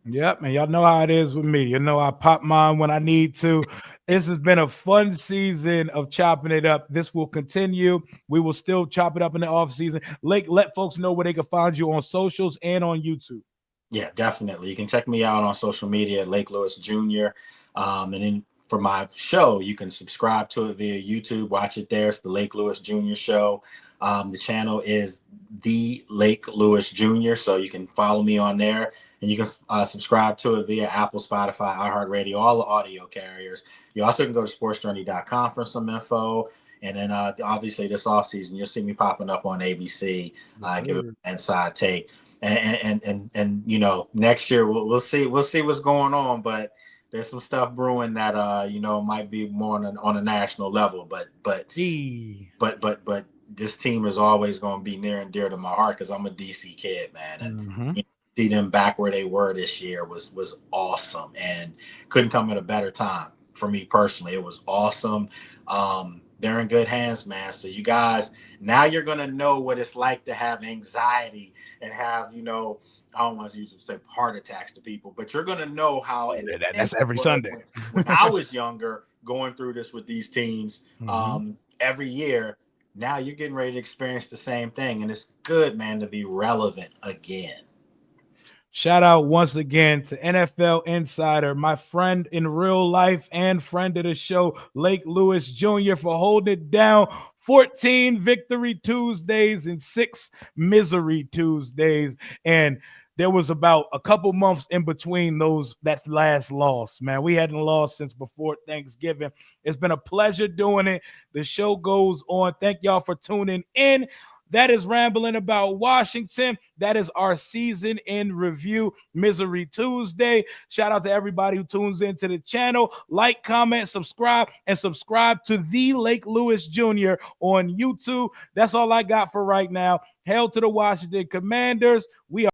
Yep, and y'all know how it is with me. I pop mine when I need to. This has been a fun season of chopping it up. This will continue. We will still chop it up in the off season. Lake, let folks know where they can find you on socials and on YouTube. Yeah, definitely. You can check me out on social media at Lake Lewis Jr. And then for my show, you can subscribe to it via YouTube. Watch it there. It's the Lake Lewis Jr. show. The channel is the Lake Lewis Jr. So you can follow me on there, and you can subscribe to it via Apple, Spotify, iHeartRadio, all the audio carriers. You also can go to sportsjourney.com for some info. And then obviously this off season, you'll see me popping up on ABC, Yes, giving sir. an inside take. And next year we'll see what's going on, but there's some stuff brewing that might be more on a national level, Gee. but this team is always going to be near and dear to my heart because I'm a DC kid, man. And Hmm. see them back where they were this year was awesome, and couldn't come at a better time for me personally. It was awesome. they're in good hands, man. So you guys, now you're gonna know what it's like to have anxiety and have, I don't want to use say heart attacks to people, but you're gonna know how intense That's it every was Sunday. when I was younger, going through this with these teams Mm-hmm. every year. Now you're getting ready to experience the same thing, and it's good, man, to be relevant again. Shout out once again to NFL Insider, my friend in real life and friend of the show, Lake Lewis Jr., for holding it down. 14 Victory Tuesdays and 6 Misery Tuesdays. And there was about a couple months in between that last loss, man. We hadn't lost since before Thanksgiving. It's been a pleasure doing it. The show goes on. Thank y'all for tuning in. That is Rambling About Washington. That is our season in review, Misery Tuesday. Shout out to everybody who tunes into the channel. Like, comment, subscribe, and subscribe to the Lake Lewis Jr. on YouTube. That's all I got for right now. Hail to the Washington Commanders. We are